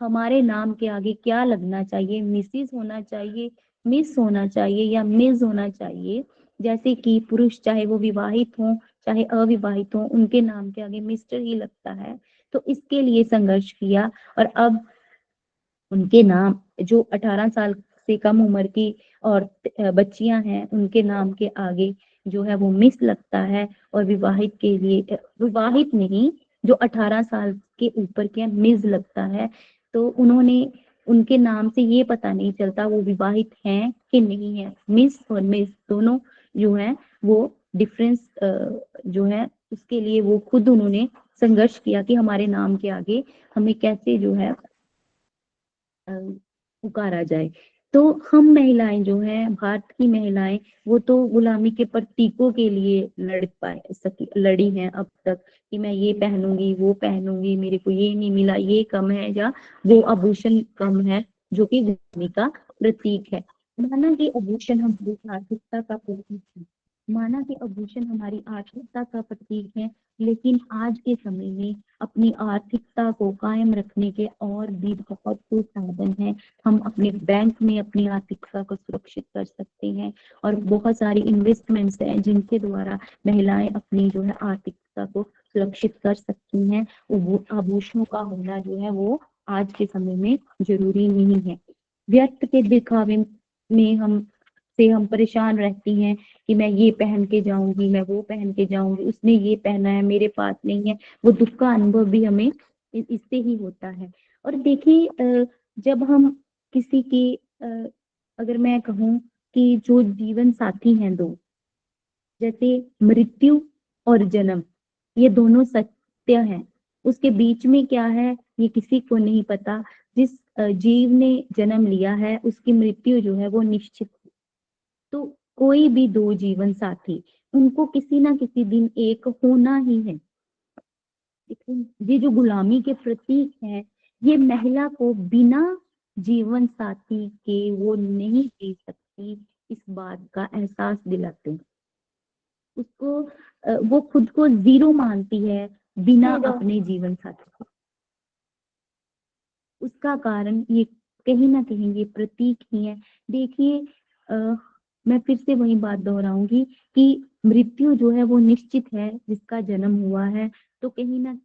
हमारे नाम के आगे क्या लगना चाहिए, मिसिस होना चाहिए, मिस होना चाहिए या मिस होना चाहिए, जैसे कि पुरुष चाहे वो विवाहित हो चाहे अविवाहित हो, उनके नाम के आगे मिस्टर ही लगता है। तो इसके लिए संघर्ष किया। और अब उनके नाम, जो 18 साल से कम उम्र की और बच्चियां हैं, उनके नाम के आगे जो है वो मिस लगता है। और विवाहित के लिए विवाहित नहीं, जो 18 साल के ऊपर के मिस लगता है। तो उन्होंने, उनके नाम से ये पता नहीं चलता वो विवाहित हैं कि नहीं है। मिस और मिस दोनों जो है वो डिफरेंस जो है उसके लिए वो खुद उन्होंने संघर्ष किया कि हमारे नाम के आगे हमें कैसे जो है अ, पुकारा जाए। तो हम महिलाएं जो हैं, भारत की महिलाएं, वो तो गुलामी के प्रतीकों के लिए लड़ी हैं अब तक कि मैं ये पहनूंगी वो पहनूंगी, मेरे को ये नहीं मिला, ये कम है, या वो आभूषण कम है जो कि गुलामी का प्रतीक है। माना कि आभूषण हमारी आर्थिकता का प्रतीक है, माना कि आभूषण हमारी आर्थिकता का प्रतीक है, लेकिन आज के समय में अपनी आर्थिकता को कायम रखने के और भी बहुत से साधन हैं। हम अपने बैंक में अपनी आर्थिकता को सुरक्षित कर सकते हैं, और बहुत सारी इन्वेस्टमेंट्स हैं जिनके द्वारा महिलाएं अपनी जो है आर्थिकता को सुरक्षित कर सकती हैं। वो आभूषणों का होना जो है वो आज के समय में जरूरी नहीं है। व्यर्थ के दिखावे में हम परेशान रहती हैं कि मैं ये पहन के जाऊंगी, मैं वो पहन के जाऊंगी, उसने ये पहना है मेरे पास नहीं है। वो दुख का अनुभव भी हमें इससे ही होता है। और देखिए, जब हम किसी की अगर मैं कहूँ कि जो जीवन साथी हैं दो, जैसे मृत्यु और जन्म, ये दोनों सत्य हैं। उसके बीच में क्या है ये किसी को नहीं पता। जिस जीव ने जन्म लिया है उसकी मृत्यु जो है वो निश्चित। तो कोई भी दो जीवन साथी, उनको किसी ना किसी दिन एक होना ही है। लेकिन ये जो गुलामी के प्रतीक हैं, ये महिला को बिना जीवन साथी के वो नहीं जी सकती, इस बात का एहसास दिलाते हैं उसको। वो खुद को 0 मानती है बिना अपने जीवन साथी के। उसका कारण ये कहीं ना कहीं ये प्रतीक ही है। देखिए, मैं फिर से वही बात दोहराऊंगी कि मृत्यु जो है वो निश्चित है, जिसका जन्म हुआ है तो कहीं ना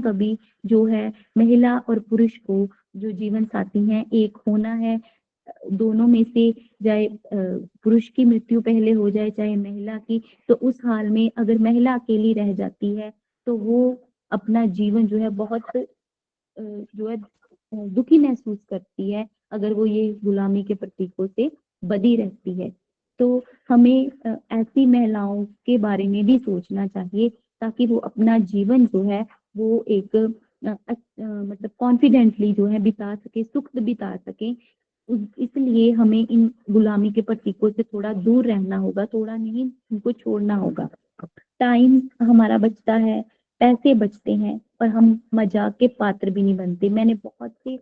कभी जो है महिला और पुरुष को जो जीवन साथी हैं एक होना है। दोनों में से चाहे पुरुष की मृत्यु पहले हो जाए चाहे महिला की, तो उस हाल में अगर महिला अकेली रह जाती है तो वो अपना जीवन जो है बहुत जो है दुखी महसूस करती है, अगर वो ये गुलामी के प्रतीकों से बंधी रहती है। तो हमें ऐसी महिलाओं के बारे में भी सोचना चाहिए, ताकि वो अपना जीवन जो है वो एक मतलब कॉन्फिडेंटली जो है बिता सके, सुख बिता सके। इसलिए हमें इन गुलामी के प्रतीकों से थोड़ा दूर रहना होगा, थोड़ा नहीं, उनको छोड़ना होगा। टाइम हमारा बचता है, पैसे बचते हैं, पर हम मजाक के पात्र भी नहीं बनते। मैंने बहुत से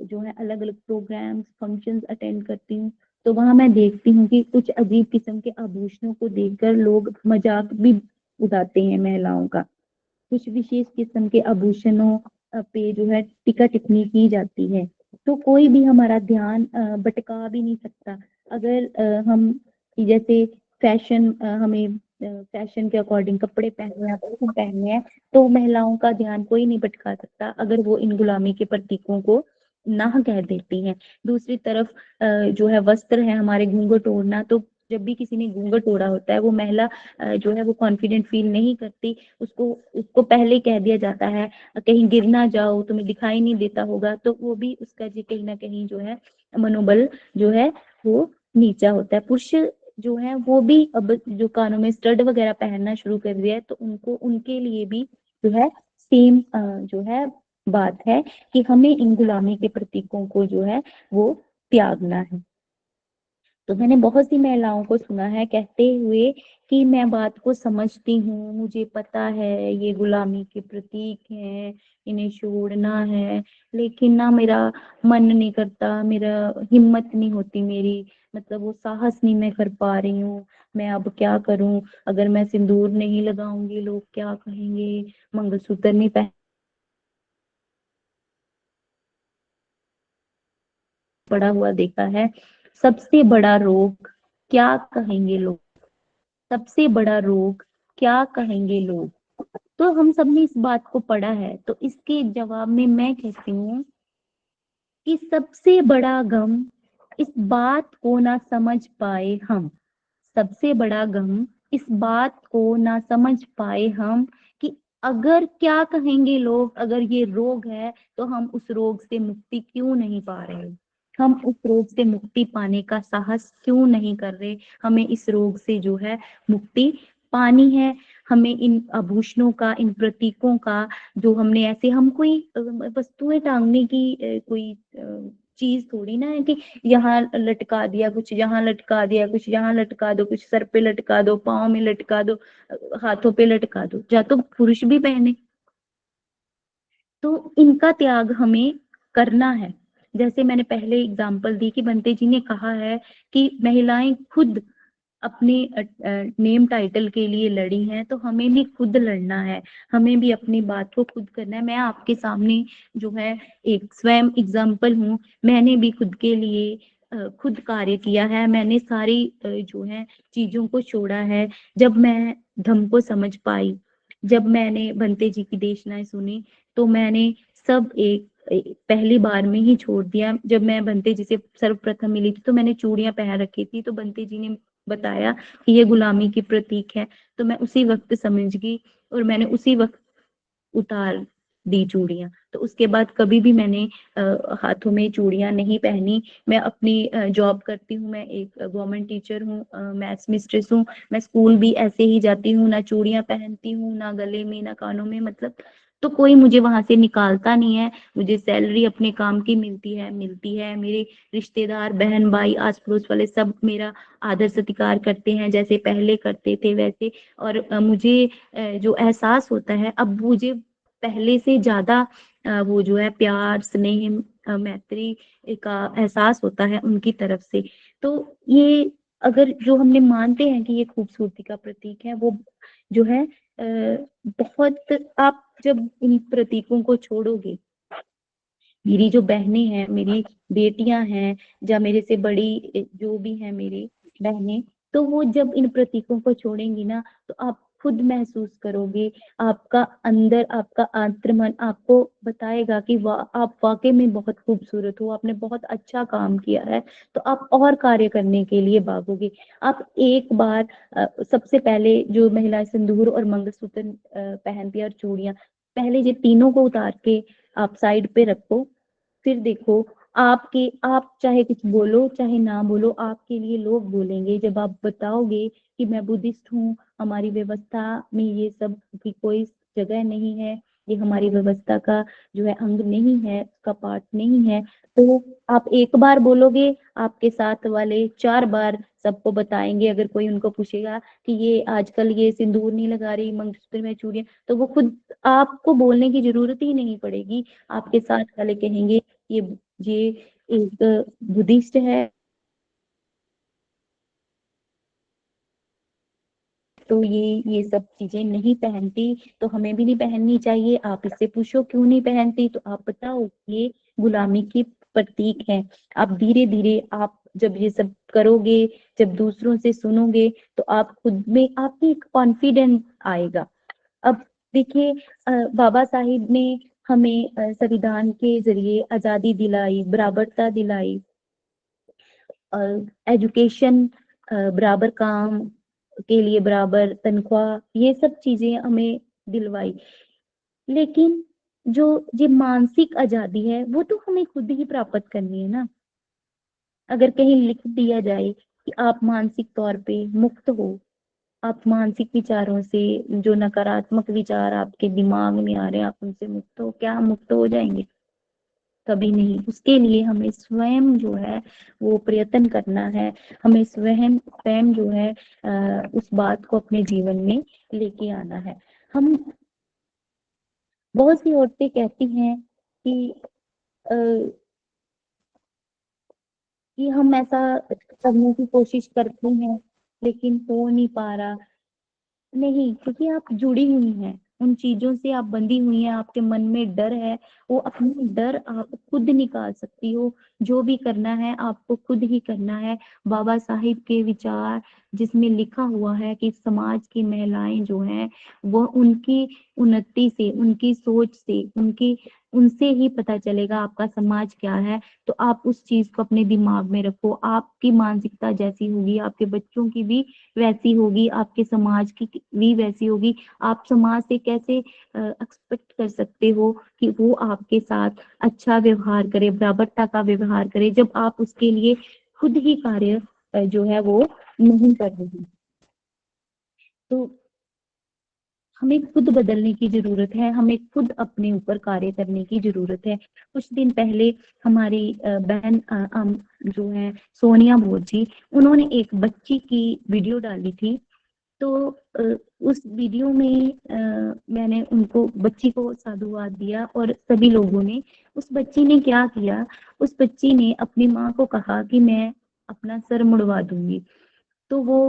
जो है अलग अलग प्रोग्राम्स फंक्शंस अटेंड करती हूँ, तो वहां मैं देखती हूँ कि कुछ अजीब किस्म के आभूषणों को देखकर लोग मजाक भी उड़ाते हैं महिलाओं का। कुछ विशेष किस्म के आभूषणों पे जो है टिका टिप्पणी की जाती है, तो कोई भी हमारा ध्यान भटका भी नहीं सकता। अगर हम जैसे फैशन हमें फैशन के अकॉर्डिंग कपड़े पहनने हैं, आभूषण पहनने हैं, तो महिलाओं का ध्यान कोई नहीं भटका सकता अगर वो इन गुलामी के प्रतीकों को ना कह देती हैं। दूसरी तरफ जो है वस्त्र है हमारे, घूंघट ओढ़ना, तो जब भी किसी ने घूंघट ओढ़ा होता है वो महिला जो है वो कॉन्फिडेंट फील नहीं करती। उसको उसको पहले कह दिया जाता है कहीं गिर ना जाओ, तुम्हें दिखाई नहीं देता होगा, तो वो भी उसका जी कहीं ना कहीं जो है मनोबल जो है वो नीचा होता है। पुरुष जो है वो भी अब जो कानों में स्टड वगैरह पहनना शुरू कर दिया है, तो उनको उनके लिए भी जो है सेम जो है बात है कि हमें इन गुलामी के प्रतीकों को जो है वो त्यागना है। तो मैंने बहुत सी महिलाओं को सुना है कहते हुए कि मैं बात को समझती हूँ, मुझे पता है ये गुलामी के प्रतीक हैं, इन्हें छोड़ना है, लेकिन ना मेरा मन नहीं करता, मेरा हिम्मत नहीं होती मेरी, मतलब वो साहस नहीं मैं कर पा रही हूँ। मैं अब क्या करूं? अगर मैं सिंदूर नहीं लगाऊंगी लोग क्या कहेंगे, मंगलसूत्र नहीं पहन पड़ा हुआ देखा है। सबसे बड़ा रोग क्या कहेंगे लोग, सबसे बड़ा रोग क्या कहेंगे लोग। तो हम सबने इस बात को पढ़ा है, तो इसके जवाब में मैं कहती हूँ कि सबसे बड़ा गम इस बात को ना समझ पाए हम, सबसे बड़ा गम इस बात को ना समझ पाए हम कि अगर क्या कहेंगे लोग, अगर ये रोग है तो हम उस रोग से मुक्ति क्यों नहीं पा रहे, हम उस रोग से मुक्ति पाने का साहस क्यों नहीं कर रहे। हमें इस रोग से जो है मुक्ति पानी है। हमें इन आभूषणों का, इन प्रतीकों का, जो हमने ऐसे हम कोई वस्तुएं टांगने की कोई चीज थोड़ी ना है कि यहाँ लटका दिया कुछ, यहाँ लटका दिया कुछ, यहाँ लटका दो कुछ, सर पे लटका दो, पाँव में लटका दो, हाथों पे लटका दो, या तो पुरुष भी पहने। तो इनका त्याग हमें करना है। जैसे मैंने पहले एग्जाम्पल दी कि बंते जी ने कहा है कि महिलाएं खुद अपने नेम टाइटल के लिए लड़ी हैं, तो हमें भी खुद लड़ना है, हमें भी अपनी बात को खुद करना है। मैं आपके सामने जो है एक स्वयं एग्जाम्पल हूँ, मैंने भी खुद के लिए खुद कार्य किया है, मैंने सारी जो है चीजों को छोड़ा है। जब मैं धम्म को समझ पाई, जब मैंने बंते जी की देशनाएं सुनी, तो मैंने सब पहली बार में ही छोड़ दिया। जब मैं बंते जी से सर्वप्रथम मिली थी तो मैंने चूड़ियां पहन रखी थी, तो बंते जी ने बताया कि ये गुलामी की प्रतीक है, तो मैं उसी वक्त समझ गई और मैंने उसी वक्त उतार दी चूड़ियां। तो उसके बाद कभी भी मैंने हाथों में चूड़ियां नहीं पहनी। मैं अपनी जॉब करती हूँ, मैं एक गवर्नमेंट टीचर हूँ, मैथ्स मिस्ट्रेस हूँ, मैं स्कूल भी ऐसे ही जाती हूँ, ना चूड़ियां पहनती हूँ, ना गले में ना कानों में, मतलब तो कोई मुझे वहां से निकालता नहीं है। मुझे सैलरी अपने काम की मिलती है। मेरे रिश्तेदार, बहन भाई, आस पड़ोस वाले सब मेरा आदर सत्कार करते हैं, जैसे पहले करते थे वैसे। और मुझे जो एहसास होता है अब, मुझे पहले से ज्यादा वो जो है प्यार, स्नेह, मैत्री का एहसास होता है उनकी तरफ से। तो ये अगर जो हमने मानते हैं कि ये खूबसूरती का प्रतीक है, वो जो है बहुत, आप जब इन प्रतीकों को छोड़ोगे, मेरी जो बहनें हैं, मेरी बेटियां हैं, या मेरे से बड़ी जो भी हैं मेरी बहनें, तो वो जब इन प्रतीकों को छोड़ेंगी ना, तो आप खुद महसूस करोगे, आपका अंदर, आपका आंतरमन आपको बताएगा कि आप वाकई में बहुत खूबसूरत हो, आपने बहुत अच्छा काम किया है। तो आप और कार्य करने के लिए भागोगे। आप एक बार सबसे पहले जो महिलाएं सिंदूर और मंगलसूत्र पहनती है और चूड़ियां, पहले ये तीनों को उतार के आप साइड पे रखो। फिर देखो, आप चाहे कुछ बोलो चाहे ना बोलो, आपके लिए लोग बोलेंगे। जब आप बताओगे कि मैं बुद्धिस्ट हूँ, हमारी व्यवस्था में ये सब की कोई जगह नहीं है, ये हमारी व्यवस्था का जो है अंग नहीं है, उसका पार्ट नहीं है, तो आप एक बार बोलोगे, आपके साथ वाले 4 बार सबको बताएंगे। अगर कोई उनको पूछेगा कि ये आजकल ये सिंदूर नहीं लगा रही, मंगलसूत्र में चूड़ियां, तो वो खुद, आपको बोलने की जरूरत ही नहीं पड़ेगी, आपके साथ वाले कहेंगे ये ये एक बुद्धिस्ट है, तो ये सब चीजें नहीं पहनती, तो हमें भी नहीं पहननी चाहिए। आप इससे पूछो क्यों नहीं पहनती, तो आप बताओ ये गुलामी की प्रतीक है। आप धीरे धीरे, आप जब ये सब करोगे, जब दूसरों से सुनोगे, तो आप खुद में आपकी एक कॉन्फिडेंस आएगा। अब देखिए, बाबा साहिब ने हमें संविधान के जरिए आजादी दिलाई, बराबरता दिलाई, एजुकेशन, बराबर काम के लिए बराबर तनख्वाह, ये सब चीजें हमें दिलवाई। लेकिन जो ये मानसिक आजादी है, वो तो हमें खुद ही प्राप्त करनी है ना। अगर कहीं लिख दिया जाए कि आप मानसिक तौर पे मुक्त हो, आप मानसिक विचारों से, जो नकारात्मक विचार आपके दिमाग में आ रहे हैं, आप उनसे मुक्त हो, क्या हम मुक्त हो जाएंगे? कभी नहीं। उसके लिए हमें स्वयं जो है वो प्रयत्न करना है। हमें स्वयं स्वयं जो है उस बात को अपने जीवन में लेके आना है। हम, बहुत सी औरतें कहती हैं कि अ, कि हम ऐसा करने की कोशिश करते हैं, लेकिन हो नहीं पा रहा। नहीं, क्योंकि आप जुड़ी हुई हैं, उन चीजों से आप बंधी हुई हैं, आपके मन में डर है, वो अपनी डर आप खुद निकाल सकती हो। जो भी करना है आपको खुद ही करना है। बाबा साहिब के विचार जिसमें लिखा हुआ है कि समाज की महिलाएं जो हैं, वो उनकी उन्नति से, उनकी सोच से, उनकी, उनसे ही पता चलेगा आपका समाज क्या है। तो आप उस चीज को अपने दिमाग में रखो। आपकी मानसिकता जैसी होगी, आपके बच्चों की भी वैसी होगी, आपके समाज की भी वैसी होगी। आप समाज से कैसे एक्सपेक्ट कर सकते हो कि वो आपके साथ अच्छा व्यवहार करे, बराबरता का व्यवहार करे, जब आप उसके लिए खुद ही कार्य जो है वो नहीं कर रही। तो हमें खुद बदलने की जरूरत है, हमें खुद अपने ऊपर कार्य करने की जरूरत है। कुछ दिन पहले हमारी बहन जो है सोनिया बोस जी, उन्होंने एक बच्ची की वीडियो डाली थी। तो अ, उस वीडियो में मैंने उनको, बच्ची को साधुवाद दिया, और सभी लोगों ने, उस बच्ची ने क्या किया, उस बच्ची ने अपनी माँ को कहा कि मैं अपना सर मुड़वा दूंगी। तो वो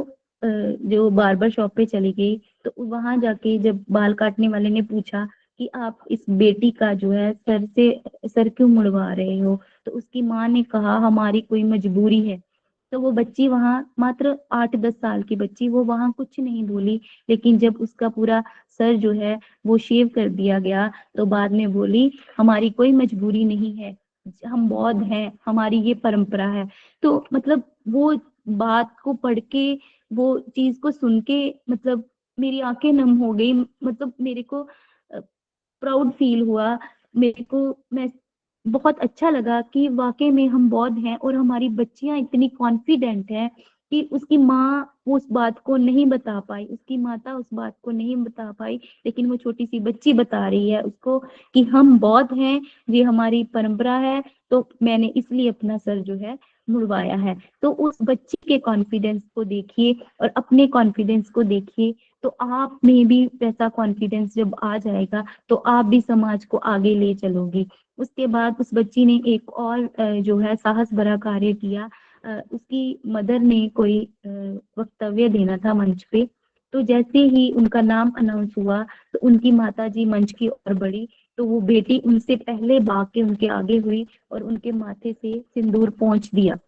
जो बार्बर शॉप पे चली गई, तो वहां जाके जब बाल काटने वाले ने पूछा कि आप इस बेटी का जो है सर क्यों मुड़वा रहे हो, तो उसकी माँ ने कहा हमारी कोई मजबूरी है। तो वो बच्ची वहां, मात्र 8-10 साल की बच्ची, वो वहां कुछ नहीं बोली। लेकिन जब उसका पूरा सर जो है वो शेव कर दिया गया, तो बाद में बोली हमारी कोई मजबूरी नहीं है, हम बौद्ध हैं, हमारी ये परंपरा है। तो मतलब वो बात को पढ़ के, वो चीज को सुन के, मतलब मेरी आंखें नम हो गई। मतलब मेरे को प्राउड फील हुआ, मेरे को, मैं, बहुत अच्छा लगा कि वाकई में हम बौद्ध हैं, और हमारी बच्चियां इतनी कॉन्फिडेंट हैं कि उसकी माँ उस बात को नहीं बता पाई, उसकी माता उस बात को नहीं बता पाई, लेकिन वो छोटी सी बच्ची बता रही है उसको कि हम बौद्ध हैं, ये हमारी परंपरा है, तो मैंने इसलिए अपना सर जो है मुड़वाया है। तो उस बच्ची के कॉन्फिडेंस को देखिए और अपने कॉन्फिडेंस को देखिए, तो आप में भी वैसा कॉन्फिडेंस जब आ जाएगा, तो आप भी समाज को आगे ले चलोगी। उसके बाद उस बच्ची ने एक और जो है साहस भरा कार्य किया। उसकी मदर ने कोई वक्तव्य देना था मंच पे, तो जैसे ही उनका नाम अनाउंस हुआ, तो उनकी माता जी मंच की ओर बढ़ी, तो वो बेटी उनसे पहले भाग के उनके आगे हुई और उनके माथे से सिंदूर पोंछ दिया।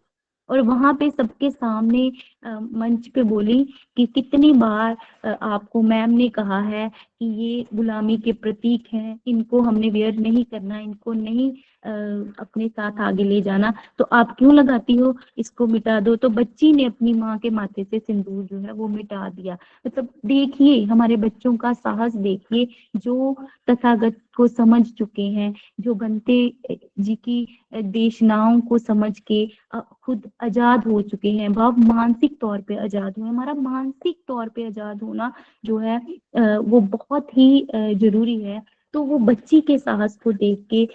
और वहां पे सबके सामने मंच पे बोली कि कितनी बार आपको मैम ने कहा है कि ये गुलामी के प्रतीक हैं, इनको हमने वेयर नहीं करना, इनको नहीं अपने साथ आगे ले जाना, तो आप क्यों लगाती हो, इसको मिटा दो। तो बच्ची ने अपनी माँ के माथे से सिंदूर जो है वो मिटा दिया। मतलब देखिए हमारे बच्चों का साहस देखिए, जो तथागत को समझ चुके हैं, जो बनते जी की देशनाओं को समझ के खुद आजाद हो चुके हैं, भाव मानसिक तौर पे आजाद हुए। हमारा मानसिक तौर पे आजाद होना जो है वो बहुत ही जरूरी है। तो वो बच्ची के साहस को देख के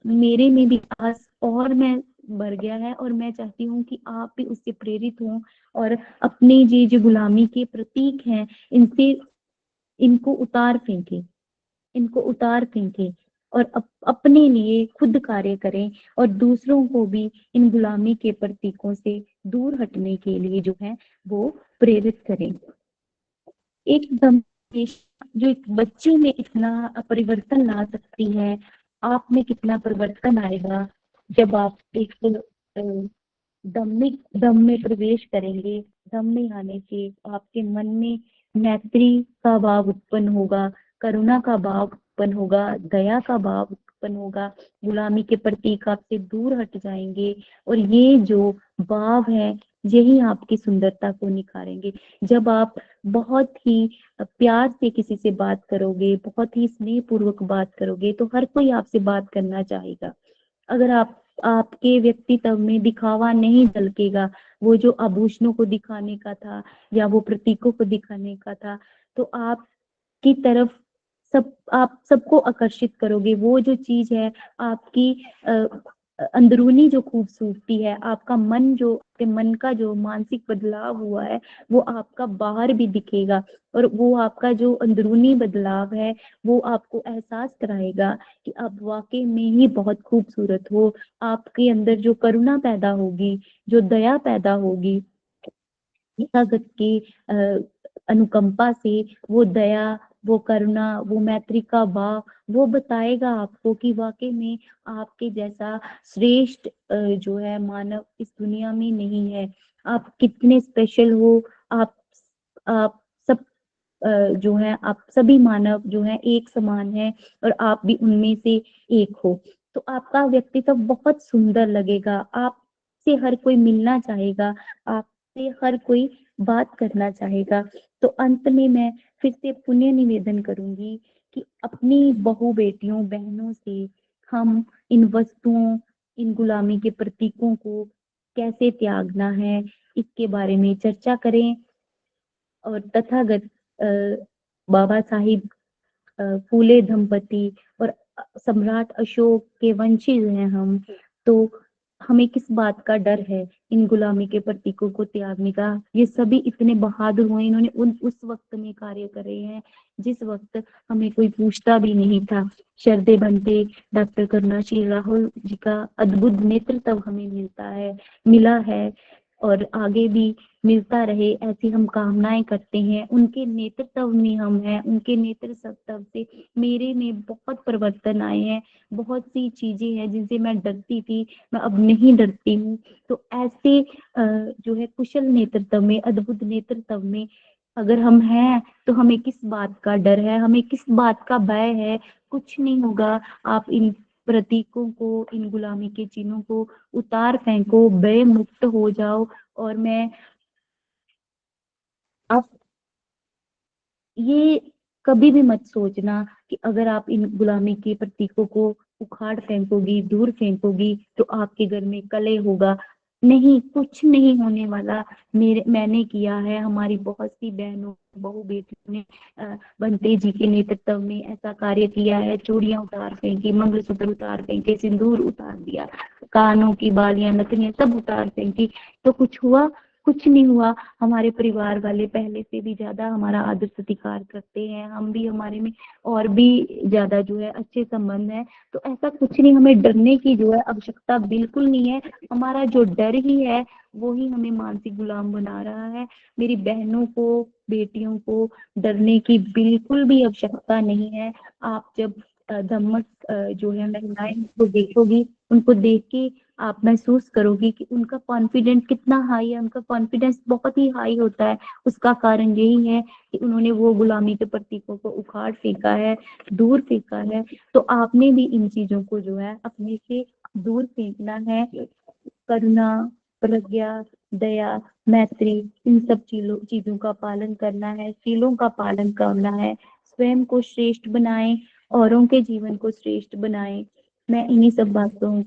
मेरे में भी साहस और मैं बढ़ गया है, और मैं चाहती हूँ कि आप भी उससे प्रेरित हों और अपने ये जो गुलामी के प्रतीक हैं इनसे इनको उतार फेंके, इनको उतार फेंके और अपने लिए खुद कार्य करें और दूसरों को भी इन गुलामी के प्रतीकों से दूर हटने के लिए जो है वो प्रेरित करें। एकदम जो एक बच्चे में इतना परिवर्तन ला सकती है, आप में कितना परिवर्तन आएगा जब आप एक दम में प्रवेश करेंगे। दम में आने से आपके मन में मैत्री का भाव उत्पन्न होगा, करुणा का भाव उत्पन्न होगा, दया का भाव उत्पन्न होगा, गुलामी के प्रतीक आपसे दूर हट जाएंगे। और ये जो भाव है यही आपकी सुंदरता को निखारेंगे। जब आप बहुत ही प्यार से किसी से बात करोगे, बहुत ही स्नेह पूर्वक बात करोगे, तो हर कोई आपसे बात करना चाहेगा। अगर आपके व्यक्तित्व में दिखावा नहीं झलकेगा, वो जो आभूषणों को दिखाने का था या वो प्रतीकों को दिखाने का था, तो आपकी तरफ आप सबको आकर्षित करोगे। वो जो चीज है आपकी अंदरूनी जो खूबसूरती है, आपका मन जो, आपके मन का जो मानसिक बदलाव हुआ है वो आपका बाहर भी दिखेगा। और वो आपका जो अंदरूनी बदलाव है वो आपको एहसास कराएगा कि आप वाकई में ही बहुत खूबसूरत हो। आपके अंदर जो करुणा पैदा होगी, जो दया पैदा होगी, तथागत की अनुकंपा से, वो दया, वो करुणा, वो मैत्री का भाव वो बताएगा आपको कि वाकई में आपके जैसा श्रेष्ठ जो है मानव इस दुनिया में नहीं है। आप कितने स्पेशल हो। आप आप सब जो है, आप सभी मानव जो है एक समान है और आप भी उनमें से एक हो। तो आपका व्यक्तित्व बहुत सुंदर लगेगा, आपसे हर कोई मिलना चाहेगा, आपसे हर कोई बात करना चाहेगा। तो अंत में मैं फिर से पुण्य निवेदन करूंगी कि अपनी बहू बेटियों बहनों से हम इन वस्तुओं, इन गुलामी के प्रतीकों को कैसे त्यागना है इसके बारे में चर्चा करें। और तथागत बाबा साहिब फूले दंपति और सम्राट अशोक के वंशज हैं हम, तो हमें किस बात का डर है इन गुलामी के प्रतीकों को त्यागने का। ये सभी इतने बहादुर हुए, इन्होंने उस वक्त में कार्य करे हैं जिस वक्त हमें कोई पूछता भी नहीं था। शरदे बनते डॉक्टर करुणाशील राहुल जी का अद्भुत नेतृत्व हमें मिला है और आगे भी मिलता रहे, ऐसी हम कामनाएं करते हैं। उनके नेतृत्व में हम हैं, उनके नेतृत्व से मेरे में बहुत परिवर्तन आए हैं। बहुत सी चीजें हैं जिनसे मैं डरती थी, मैं अब नहीं डरती हूँ। तो ऐसे जो है कुशल नेतृत्व में, अद्भुत नेतृत्व में अगर हम हैं तो हमें किस बात का डर है, हमें किस बात का भय है। कुछ नहीं होगा। आप इन प्रतीकों को, इन गुलामी के चिन्हों को उतार फेंको, भय मुक्त हो जाओ। और मैं आप ये कभी भी मत सोचना कि अगर आप इन गुलामी के प्रतीकों को उखाड़ फेंकोगी, दूर फेंकोगी, तो आपके घर में कलह होगा। नहीं, कुछ नहीं होने वाला। मैंने किया है, हमारी बहुत सी बहनों, बहू बेटियों ने बनते जी के नेतृत्व में ऐसा कार्य किया है। चूड़ियां उतार फेंकी, मंगलसूत्र उतार फेंके, सिंदूर उतार दिया, कानों की बालियां, नथनियां सब उतार फेंकी, तो कुछ हुआ? कुछ नहीं हुआ। हमारे परिवार वाले पहले से भी ज्यादा हमारा आदर सत्कार करते हैं, हम भी, हमारे में और भी ज्यादा जो है अच्छे संबंध है। तो ऐसा कुछ नहीं, हमें डरने की जो है आवश्यकता बिल्कुल नहीं है। हमारा जो डर ही है वो ही हमें मानसिक गुलाम बना रहा है। मेरी बहनों को, बेटियों को डरने की बिल्कुल भी आवश्यकता नहीं है। आप जब धम्मक जो है महिलाएं उनको देखोगी, उनको देख के आप महसूस करोगी कि उनका कॉन्फिडेंस कितना हाई है। उनका कॉन्फिडेंस बहुत ही हाई होता है। उसका कारण यही है कि उन्होंने वो गुलामी के प्रतीकों को उखाड़ फेंका है, दूर फेंका है। तो आपने भी इन चीजों को जो है अपने से दूर फेंकना है। करुणा, प्रज्ञा, दया, मैत्री, इन सब चीजों का पालन करना है, शीलों का पालन करना है। स्वयं को श्रेष्ठ बनाएं, औरों के जीवन को श्रेष्ठ बनाएं। मैं इन्हीं सब बातों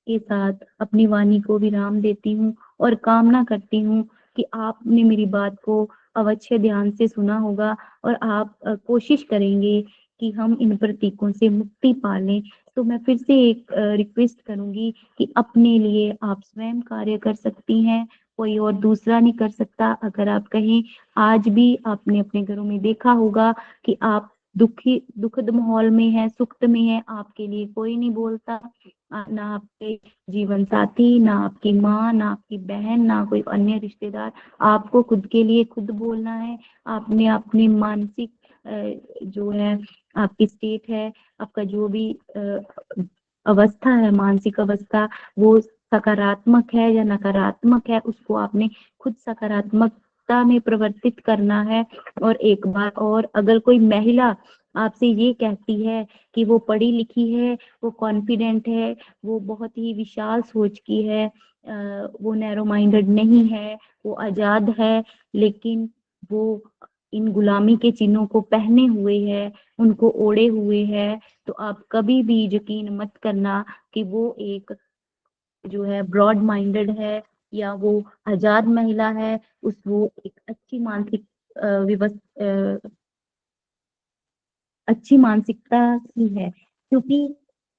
के साथ अपनी वाणी को विराम देती हूँ और कामना करती हूँ कि आपने मेरी बात को अवश्य ध्यान से सुना होगा और आप कोशिश करेंगे कि हम इन प्रतीकों से मुक्ति पा लें। तो मैं फिर से एक रिक्वेस्ट करूंगी कि अपने लिए आप स्वयं कार्य कर सकती हैं, कोई और दूसरा नहीं कर सकता। अगर आप कहें, आज भी आपने अपने घरों में देखा होगा कि आप दुखद माहौल में है, सुख में है, आपके लिए कोई नहीं बोलता, ना आपके जीवन साथी, ना आपकी माँ, ना आपकी बहन, ना कोई अन्य रिश्तेदार। आपको खुद के लिए खुद बोलना है। आपने अपनी मानसिक जो है आपकी स्टेट है, आपका जो भी अवस्था है, मानसिक अवस्था, वो सकारात्मक है या नकारात्मक है, उसको आपने खुद सकारात्मकता में परिवर्तित करना है। और एक बार और, अगर कोई महिला आपसे ये कहती है कि वो पढ़ी लिखी है, वो कॉन्फिडेंट है, वो बहुत ही विशाल सोच की है, वो नैरो माइंडेड नहीं है, वो आजाद है, लेकिन वो इन गुलामी के चिन्हों को पहने हुए है, उनको ओढ़े हुए है, तो आप कभी भी यकीन मत करना कि वो एक जो है ब्रॉड माइंडेड है या वो आजाद महिला है। वो एक अच्छी मानसिक अच्छी मानसिकता की है, क्योंकि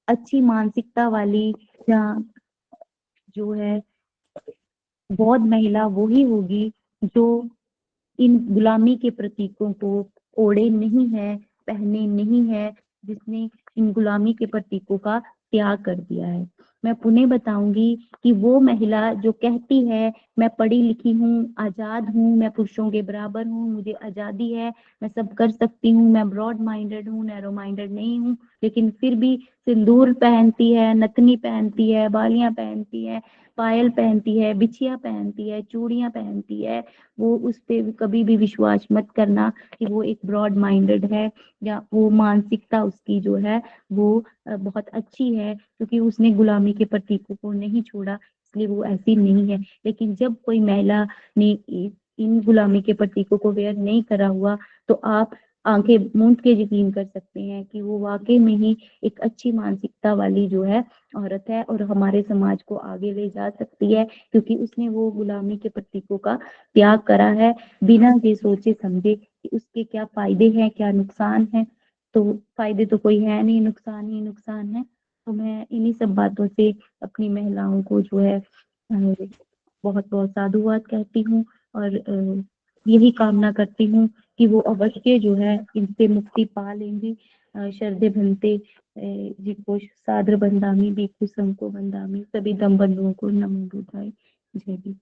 अच्छी मानसिकता वाली या जो है बौद्ध महिला वो ही होगी जो इन गुलामी के प्रतीकों को ओढ़े नहीं है, पहने नहीं है, जिसने इन गुलामी के प्रतीकों का त्याग कर दिया है। मैं पुनः बताऊंगी कि वो महिला जो कहती है मैं पढ़ी लिखी हूँ, आजाद हूँ, मैं पुरुषों के बराबर हूँ, मुझे आजादी है, मैं सब कर सकती हूँ, मैं ब्रॉड माइंडेड हूँ, नैरो माइंडेड नहीं हूँ, लेकिन फिर भी सिंदूर पहनती है, नथनी पहनती है, बालियां पहनती है, पायल पहनती है, बिछिया पहनती है, चूड़ियां पहनती है, वो उस पे कभी भी विश्वास मत करना कि वो एक ब्रॉड माइंडेड है या वो मानसिकता उसकी जो है वो बहुत अच्छी है, क्योंकि उसने गुलामी के प्रतीकों को नहीं छोड़ा, इसलिए वो ऐसी नहीं है। लेकिन जब कोई महिला ने इन गुलामी के प्रतीकों को वेयर नहीं करा हुआ, तो आप आंखें मूंद के यकीन कर सकते हैं कि वो वाकई में ही एक अच्छी मानसिकता वाली जो है औरत है और हमारे समाज को आगे ले जा सकती है, क्योंकि उसने वो गुलामी के प्रतीकों का त्याग करा है, बिना ये सोचे समझे कि उसके क्या फायदे हैं, क्या नुकसान है। तो फायदे तो कोई है नहीं, नुकसान ही नुकसान है। तो मैं इन्हीं सब बातों से अपनी महिलाओं को जो है बहुत बहुत साधुवाद कहती हूँ और यही कामना करती हूँ कि वो अवश्य जो है इनसे मुक्ति पा लेंगी। शरदे भंते जिको सादर बंदामी भिक्षु संको बंदामी, सभी दम बंधुओं को नमो बुद्धाय। जय भी।